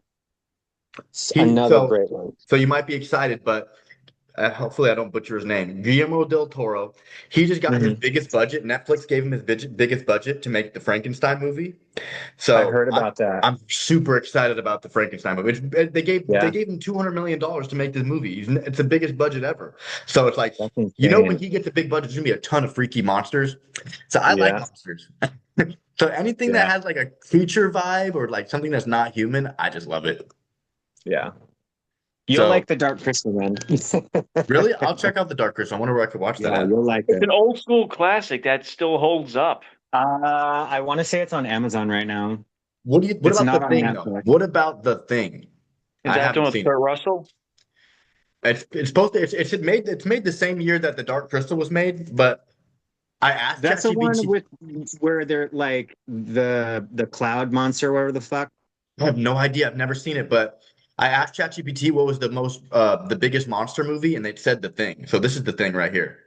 He Another great one. so you might be excited, but hopefully I don't butcher his name. Guillermo del Toro. He just got his Hmm. biggest budget. Netflix gave him his biggest budget to make the Frankenstein movie. I So heard about that. I'm super excited about the Frankenstein movie. They Yeah, gave him $200 million to make this movie. It's the biggest budget ever. So it's like that's when insane. he gets a big budget, there's gonna be a ton of freaky monsters. So I like Yeah, monsters. So anything that yeah, has like a creature vibe or like something that's not human, I just love it. yeah. You'll So like the Dark Crystal, man. really, I'll check out the Dark Crystal. I wonder where I could watch that Yeah, at. you'll like It's it. an old school classic that still holds up. I want to say it's on Amazon right now. What It's about the not on thing though? Netflix. What about the thing? Is I that the haven't one with seen it. Kurt Russell? It's supposed to it's made the same year that the Dark Crystal was made, but I asked That's the one ChatGPT. with where they're like the cloud monster, whatever the fuck. I have no idea. I've never seen it, but I asked ChatGPT what was the biggest monster movie, and they said the thing. So this is the thing right here.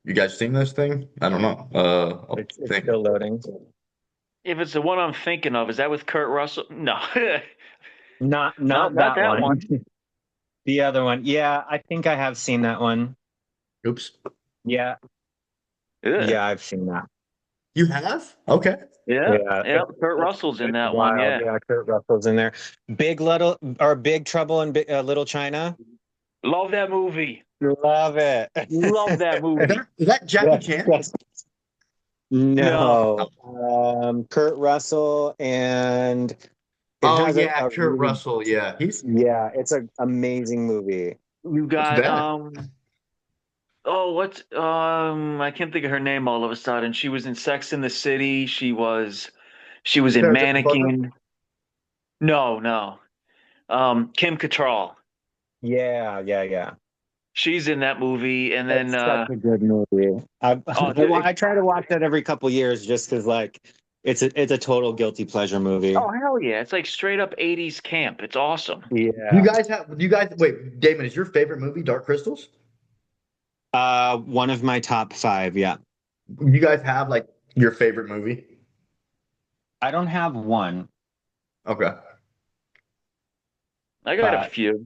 You guys seen this thing? I don't know. It's Thing. still loading. If it's the one I'm thinking of, is that with Kurt Russell? No. No, Not not that that one. one. The other one. Yeah, I think I have seen that one. Oops. Yeah, Ugh. yeah, I've seen that. You have? Okay. Yeah, Yeah, yeah. Kurt Russell's in it's that one. wild. Yeah, Yeah, Kurt Russell's in there. Big Trouble in Little China. love that movie. Love it. Love that movie. Is that Jackie Yes, Chan? yes. No, No, Kurt Russell, and it Oh has yeah, a Kurt really, Russell. Yeah, he's yeah, it's an amazing movie. you what's got that? oh, what's I can't think of her name all of a sudden. She was in Sex in the City. She was in Sarah Jessica Parker. Mannequin. No, no. Kim Cattrall. Yeah, yeah, yeah. She's in that movie, and then It's such a good movie. oh, dude, I try to watch that every couple years just because like it's a total guilty pleasure movie. oh hell yeah, it's like straight up '80s camp. It's awesome. Yeah. You guys wait, Damon, is your favorite movie Dark Crystals? One of my top five. Yeah. You guys have like your favorite movie? I don't have one, Okay. I got a but few.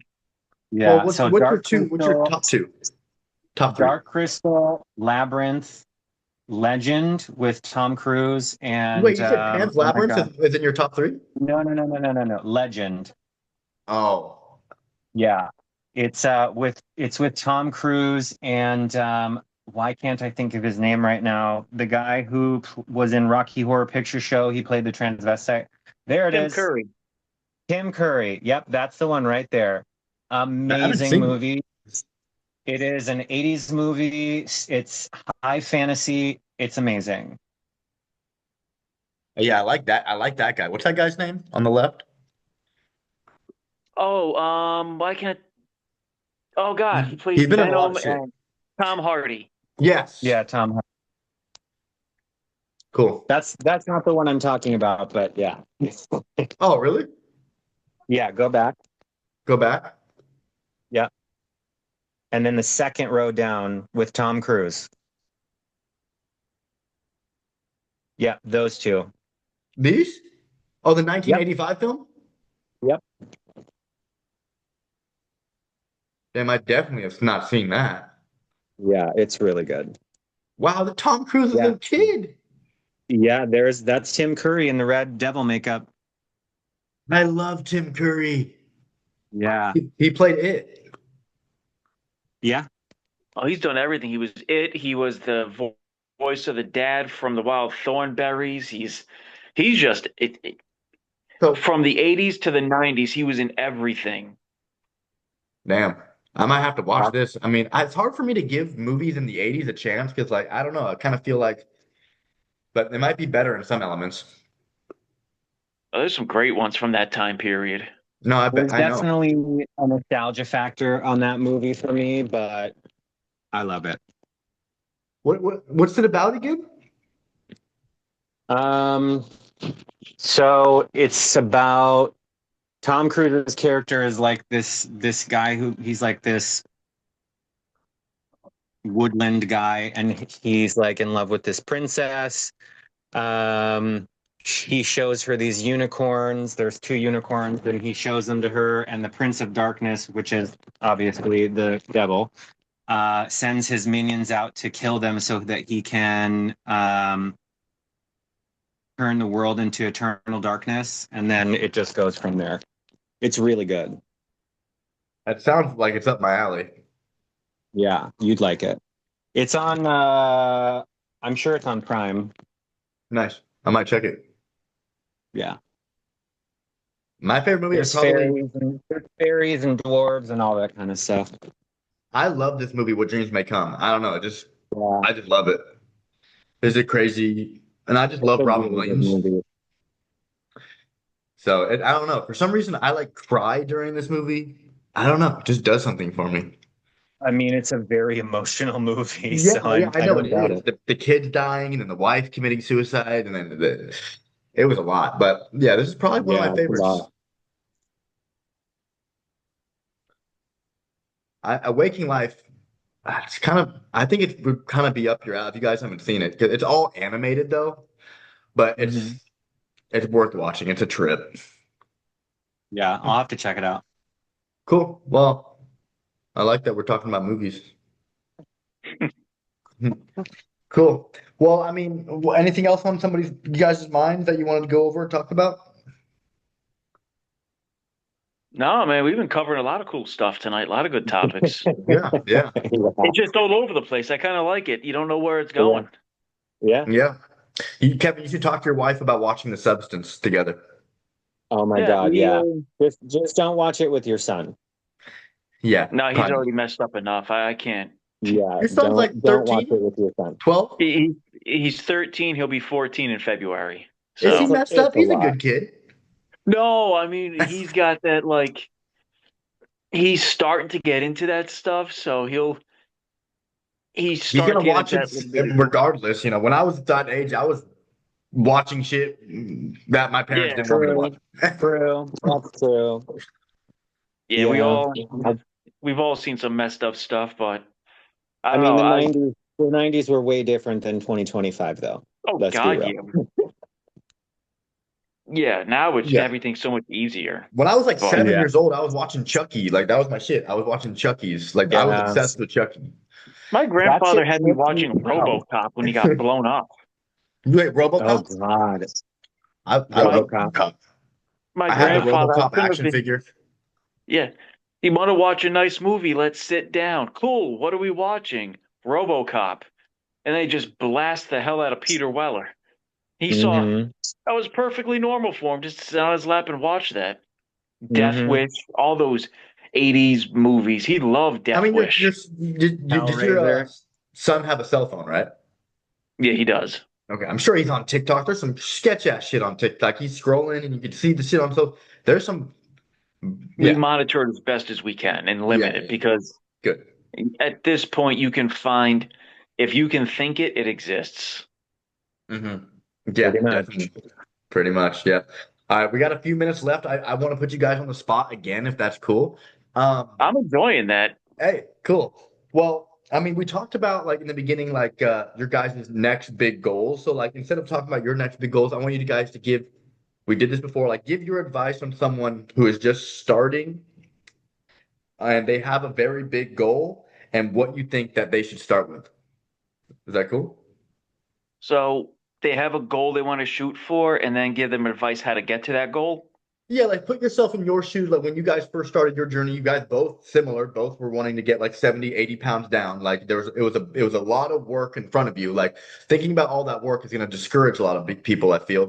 Well, yeah. So what's your two? What's your top two? Top three? Dark Crystal, Labyrinth, Legend with Tom Cruise, Wait, and you said Pan's oh my Labyrinth God. is in your top three? No, no, no, no, no, no, no. Legend. Oh, Yeah. It's with Tom Cruise and why can't I think of his name right now? The guy who was in Rocky Horror Picture Show, he played the transvestite. There it Tim is. Curry. Tim Curry. Yep, that's the one right there. I haven't Amazing seen it. movie. It is an 80s movie. It's high fantasy. It's amazing. Yeah, I like that. I like that guy. What's that guy's name on the left? Oh, why can't? Oh God, he He's played been in a lot Venom of shit. and Tom Hardy. Yes. Yeah, Tom. Cool. That's not the one I'm talking about, but yeah. Oh, really? Yeah, go back. Go back. Yeah. And then the second row down with Tom Cruise. Yeah, those two. These? Oh, the Yep. 1985 film? Yep. Damn, I definitely have not seen that. Yeah, it's really good. Wow, the Tom Cruise is Yeah. a kid. Yeah, that's Tim Curry in the red devil makeup. I love Tim Curry. Yeah. He played it. Yeah. Oh, he's done everything. He was it. He was the voice of the dad from the Wild Thornberrys. He's just So, from the '80s to the '90s. He was in everything. damn, I might have to watch this. I mean, it's hard for me to give movies in the 80s a chance because, like, I don't know. I kind of feel like, but they might be better in some elements. Oh, there's some great ones from that time period. No, I bet There's I know. definitely a nostalgia factor on that movie for me, but I love it. What's it about again? Um, So it's about Tom Cruise's character is like this guy who he's like this woodland guy, and he's like in love with this princess. Um, he shows her these unicorns. There's two unicorns, and he shows them to her. And the Prince of Darkness, which is obviously the devil, sends his minions out to kill them so that he can turn the world into eternal darkness. And then it just goes from there. It's really good. That sounds like it's up my alley. Yeah, you'd like it. It's on, I'm sure it's on Prime. Nice. I might check it. Yeah. My favorite movie is There's probably. fairies and dwarves and all that kind of stuff. I love this movie, What Dreams May Come. I don't know, Yeah, I just love it. Is it crazy? And I just it's love a Robin really good Williams. movie. So I don't know. For some reason, I like cry during this movie. I don't know. It just does something for me. I mean, it's a very emotional movie, Yeah, so yeah, I I know it don't doubt is. it. The kid dying and then the wife committing suicide and then it was a lot. But yeah, this is probably one of my Yeah, it's a favorites. lot. A Waking Life. It's kind of. I think it would kind of be up your alley if you guys haven't seen it. 'Cause it's all animated though, but Hmm. it's worth watching. It's a trip. Yeah, I'll have to check it out. Cool. Well, I like that we're talking about movies. Cool. Well, I mean, anything else on you guys' minds that you wanted to go over and talk about? No, man, we've been covering a lot of cool stuff tonight, a lot of good topics. Yeah, yeah, It's just all over the place. I kind of like it. You don't know where it's Yeah. going. Yeah. yeah. Kevin, you should talk to your wife about watching The Substance together. Oh my Yeah, God, yeah. Just don't watch it with your son. Yeah, no, he's fine. already messed up enough. I can't. Yeah, Your son's like don't watch it 13, with your son. 12. He's 13. He'll be 14 in February. Is he So messed up? It's a He's a lot. good kid. no, I mean he's got that like he's starting to get into that stuff. So he's He's starting gonna to get watch into it that little bit. regardless. When I was that age, I was watching shit that my parents Yeah, didn't want me to True, watch. true. That's true. yeah. Yeah. We've all seen some messed up stuff, but I I don't mean, know. the 90s were way different than 2025, though. Oh Let's be God, real. yeah, yeah. Now it's Yeah. everything's so much easier. When I was like But 7 years old, I was watching Chucky. Like that was my shit. I was watching Chucky's. Like I was Yeah. obsessed with Chucky. my That grandfather shit had me tripped me watching out. RoboCop when he got blown up. Wait, Oh RoboCop? God. I My love RoboCop. RoboCop. my I had the Yeah. grandfather, I RoboCop couldn't have action been. figure. Yeah, you want to watch a nice movie? Let's sit down. Cool. What are we watching? RoboCop. And they just blast the hell out of Peter Weller. He saw Hmm. that was perfectly normal for him just to sit on his lap and watch that. Death Hmm. Wish, all those 80s movies. He loved I Death mean, Wish. does your Hellraiser. son have a cell phone, right? Yeah, he does. Okay, I'm sure he's on TikTok. There's some sketch ass shit on TikTok. He's scrolling and you can see the shit on. So there's some, We yeah, monitor it as best as we can and yeah, limit it yeah. because Good. at this point you can find if you can think it, it exists. Hmm. Yeah, Pretty much. definitely. Pretty much, yeah. All right, we got a few minutes left. I want to put you guys on the spot again, if that's cool. I'm enjoying that. Hey, cool. Well, I mean, we talked about like in the beginning, like your guys' next big goals. So, like, instead of talking about your next big goals, I want you guys to give. We did this before. Like, give your advice on someone who is just starting and they have a very big goal, and what you think that they should start with. Is that cool? So they have a goal they want to shoot for and then give them advice how to get to that goal. Yeah, like put yourself in your shoes. Like when you guys first started your journey, you guys both similar, both were wanting to get like 70, 80 pounds down. Like it was a lot of work in front of you. Like thinking about all that work is going to discourage a lot of big people, I feel.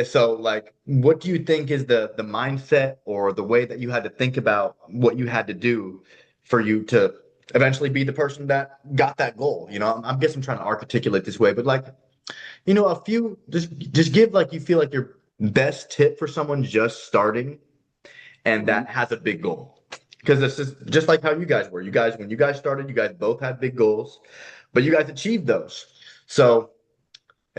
So like what do you think is the mindset or the way that you had to think about what you had to do for you to eventually be the person that got that goal? I guess I'm trying to articulate this way, but like a few just give like you feel like your best tip for someone just starting and Mhm. that has a big goal. Because this is just like how you guys were. When you guys started, you guys both had big goals, but you guys achieved those. So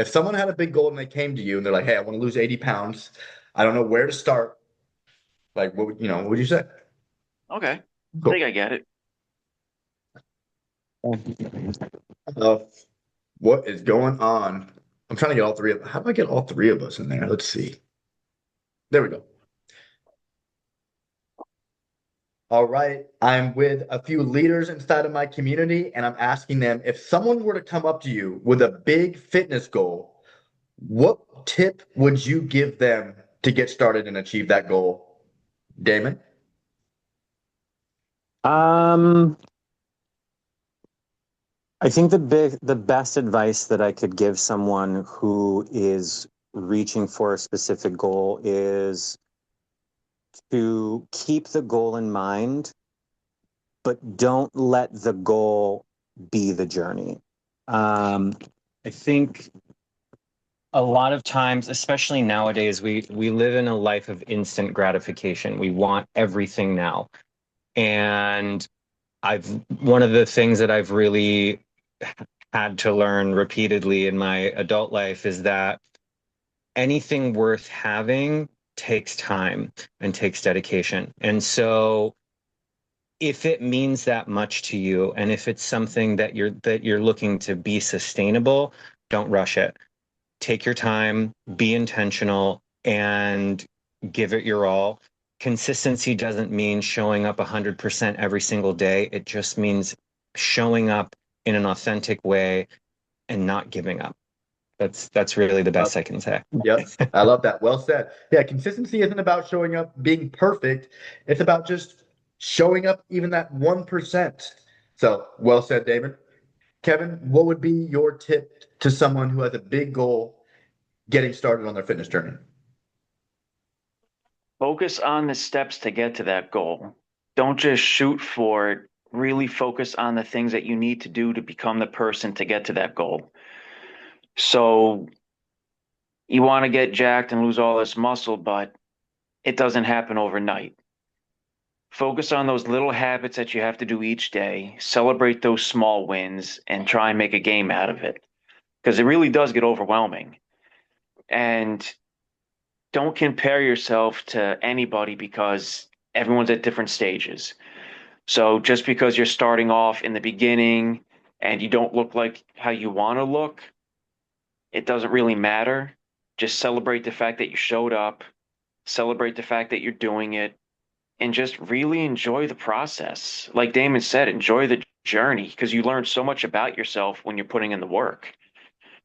If someone had a big goal and they came to you and they're like, "Hey, I want to lose 80 pounds. I don't know where to start." Like, what would you say? Okay. I Cool. think I get it. Uh, what is going on? I'm trying to get all three of. How do I get all three of us in there? Let's see. There we go. All right. I'm with a few leaders inside of my community, and I'm asking them if someone were to come up to you with a big fitness goal, what tip would you give them to get started and achieve that goal? Damon? Um, I think the best advice that I could give someone who is reaching for a specific goal is to keep the goal in mind, but don't let the goal be the journey. Um, I think a lot of times, especially nowadays, we live in a life of instant gratification. We want everything now. And I've one of the things that I've really had to learn repeatedly in my adult life is that anything worth having takes time and takes dedication. And so if it means that much to you and if it's something that you're looking to be sustainable, don't rush it. Take your time, be intentional, and give it your all. Consistency doesn't mean showing up 100% every single day. It just means showing up in an authentic way and not giving up. That's really the Uh, best I can say. yep. I love that. Well said. Yeah, consistency isn't about showing up being perfect. It's about just showing up even that 1%. So, well said, Damon. Kevin, what would be your tip to someone who has a big goal getting started on their fitness journey? Focus on the steps to get to that goal. Don't just shoot for it. Really focus on the things that you need to do to become the person to get to that goal. So you want to get jacked and lose all this muscle, but it doesn't happen overnight. Focus on those little habits that you have to do each day. Celebrate those small wins and try and make a game out of it because it really does get overwhelming. And don't compare yourself to anybody because everyone's at different stages. So just because you're starting off in the beginning and you don't look like how you want to look, it doesn't really matter. Just celebrate the fact that you showed up, celebrate the fact that you're doing it, and just really enjoy the process. Like Damon said, enjoy the journey because you learn so much about yourself when you're putting in the work.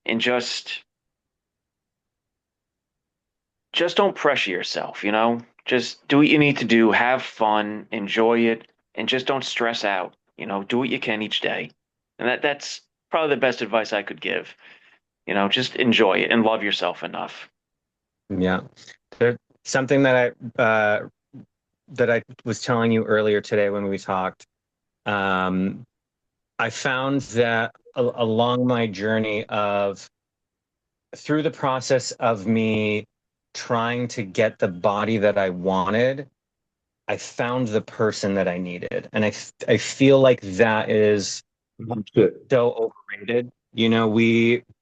And just don't pressure yourself, you know? Just do what you need to do, have fun, enjoy it, and just don't stress out. You know, do what you can each day. And that's probably the best advice I could give. You know, just enjoy it and love yourself enough. Yeah. There, something that I was telling you earlier today when we talked. Um, I found that along my journey of through the process of me trying to get the body that I wanted, I found the person that I needed. And I feel like that is Shit. so overrated.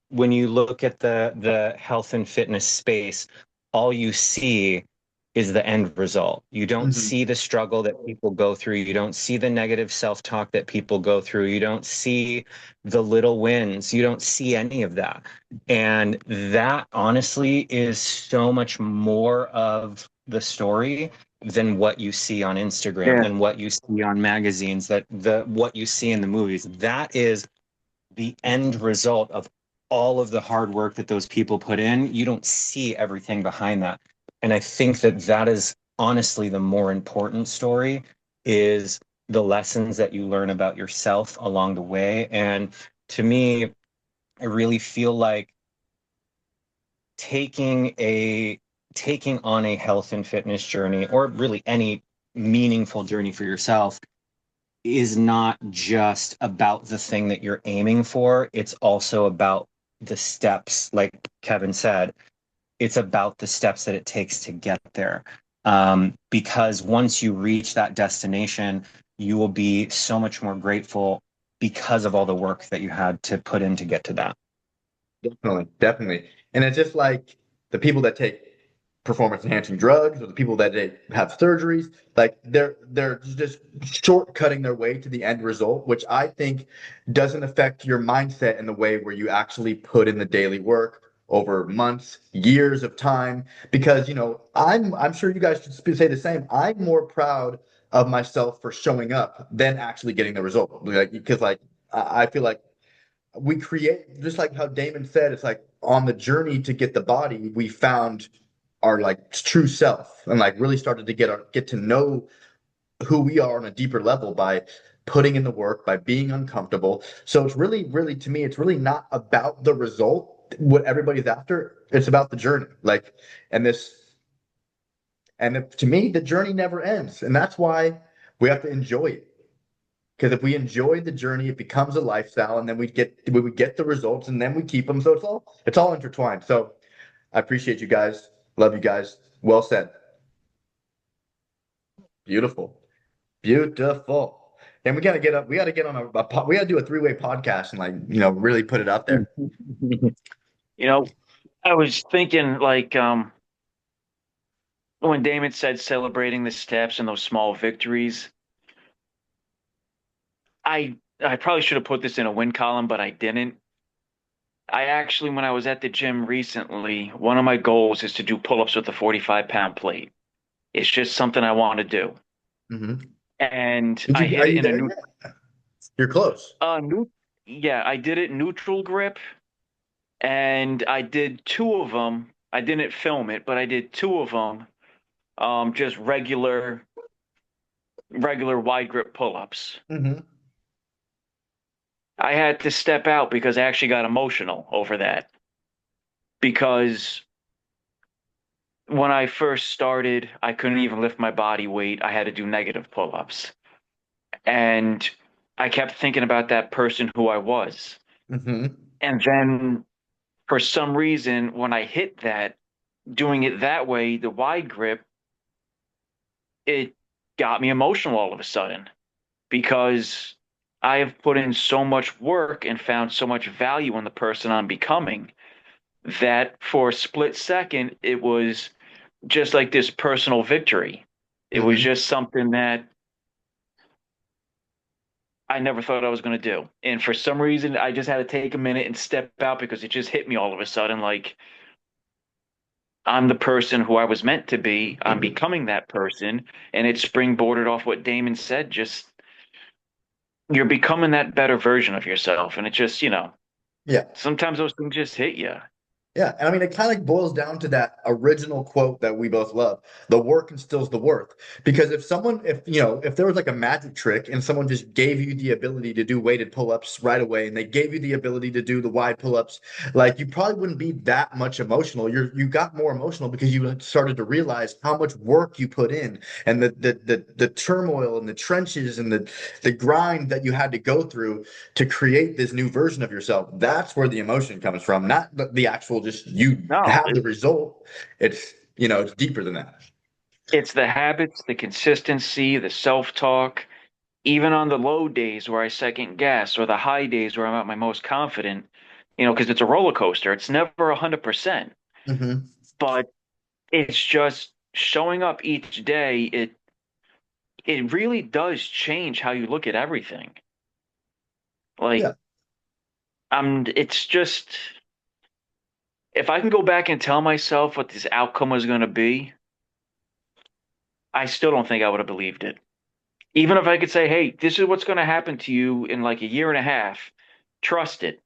When you look at the health and fitness space, all you see is the end result. You don't Mhm. see the struggle that people go through. You don't see the negative self-talk that people go through. You don't see the little wins. You don't see any of that. And that honestly is so much more of the story than what you see on Instagram, Yeah. than what you see on magazines, that the what you see in the movies. That is the end result of all of the hard work that those people put in. You don't see everything behind that. And I think that that is honestly the more important story is the lessons that you learn about yourself along the way. And to me, I really feel like taking a taking on a health and fitness journey or really any meaningful journey for yourself is not just about the thing that you're aiming for. It's also about the steps, like Kevin said, it's about the steps that it takes to get there. Because once you reach that destination, you will be so much more grateful because of all the work that you had to put in to get to that. Definitely, definitely. And it's just like the people that take performance enhancing drugs or the people that they have surgeries, like they're just shortcutting their way to the end result, which I think doesn't affect your mindset in the way where you actually put in the daily work over months, years of time. Because I'm sure you guys should say the same. I'm more proud of myself for showing up than actually getting the result. Like because like I feel like we create just like how Damon said, it's like on the journey to get the body, we found our like true self and like really started to get to know who we are on a deeper level by putting in the work, by being uncomfortable. So it's really, really to me, it's really not about the result, what everybody's after. It's about the journey. Like, and this, to me, the journey never ends. And that's why we have to enjoy it. Because if we enjoy the journey, it becomes a lifestyle, and then we get the results, and then we keep them. So it's all intertwined. So I appreciate you guys. Love you guys. Well said. Beautiful, beautiful. And we gotta get up. We gotta get on we gotta do a three-way podcast and like really put it out there. You know, I was thinking like when Damon said celebrating the steps and those small victories, I probably should have put this in a win column, but I didn't. I actually, when I was at the gym recently, one of my goals is to do pull-ups with a 45-pound plate. It's just something I want to do. Hmm. And Did I you? Are hit it you in a there new yet? You're close. new yeah, I did it neutral grip and I did two of them. I didn't film it, but I did two of them just regular wide grip pull-ups. Hmm. I had to step out because I actually got emotional over that because when I first started, I couldn't even lift my body weight. I had to do negative pull-ups. And I kept thinking about that person who I was. Hmm. And then for some reason, when I hit that, doing it that way, the wide grip, it got me emotional all of a sudden because I have put in so much work and found so much value in the person I'm becoming that for a split second, it was just like this personal victory. It was Hmm. just something that I never thought I was going to do. And for some reason, I just had to take a minute and step out because it just hit me all of a sudden like I'm the person who I was meant to be. I'm becoming that person. And it springboarded off what Damon said. Just you're becoming that better version of yourself. And it just, Yeah. sometimes those things just hit you. Yeah, and I mean, it kind of boils down to that original quote that we both love: "The work instills the worth." Because if there was like a magic trick and someone just gave you the ability to do weighted pull-ups right away, and they gave you the ability to do the wide pull-ups, like you probably wouldn't be that much emotional. You got more emotional because you started to realize how much work you put in, and the turmoil and the trenches and the grind that you had to go through to create this new version of yourself. That's where the emotion comes from, not the actual just you No, have the result. It's deeper than that. it's the habits, the consistency, the self-talk, even on the low days where I second guess or the high days where I'm at my most confident, because it's a roller coaster. It's never 100%, Hmm. but it's just showing up each day. It really does change how you look at everything. Yeah, Like it's just if I can go back and tell myself what this outcome was going to be, I still don't think I would have believed it. Even if I could say, "Hey, this is what's going to happen to you in like a year and a half," trust it.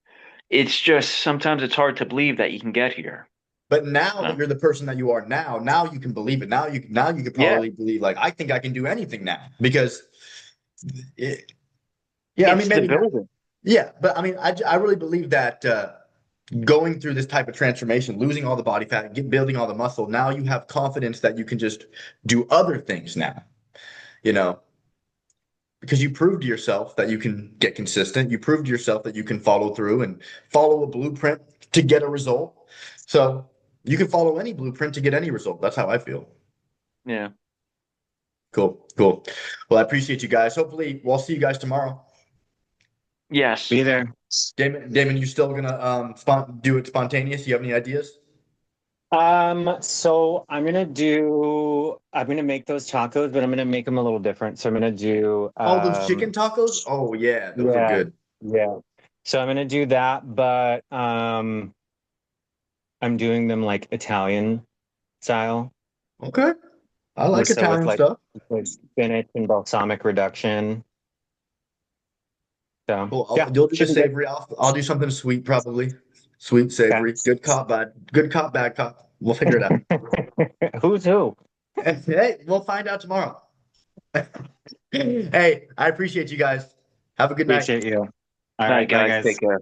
It's just sometimes it's hard to believe that you can get here. but now that Uh, you're the person that you are now you can believe it. Now you can yeah, probably believe like I think I can do anything now because it, yeah, I mean it's the maybe not. building. Yeah, but I mean I really believe that going through this type of transformation, losing all the body fat, building all the muscle, now you have confidence that you can just do other things now. You know, because you proved to yourself that you can get consistent. You proved to yourself that you can follow through and follow a blueprint to get a result. So you can follow any blueprint to get any result. That's how I feel. Yeah. Cool, cool. Well, I appreciate you guys. Hopefully, we'll see you guys tomorrow. Yes. Be there. Damon, you still gonna do it spontaneous? You have any ideas? So I'm gonna make those tacos, but I'm gonna make them a little different. So I'm gonna do Oh, those chicken tacos? Oh yeah, those are yeah, good. yeah. So I'm gonna do that, but I'm doing them like Italian style. Okay. I like So Italian stuff. with spinach and balsamic reduction. So Cool. yeah, You'll do the should be good. savory. I'll do something sweet, probably. Sweet, Okay. savory. Good cop, bad. Good cop, bad cop. We'll figure it out. Who's who? Hey, we'll find out tomorrow. Hey, I appreciate you guys. Have a good night. Appreciate you. All All right, right, bye guys, take guys. care.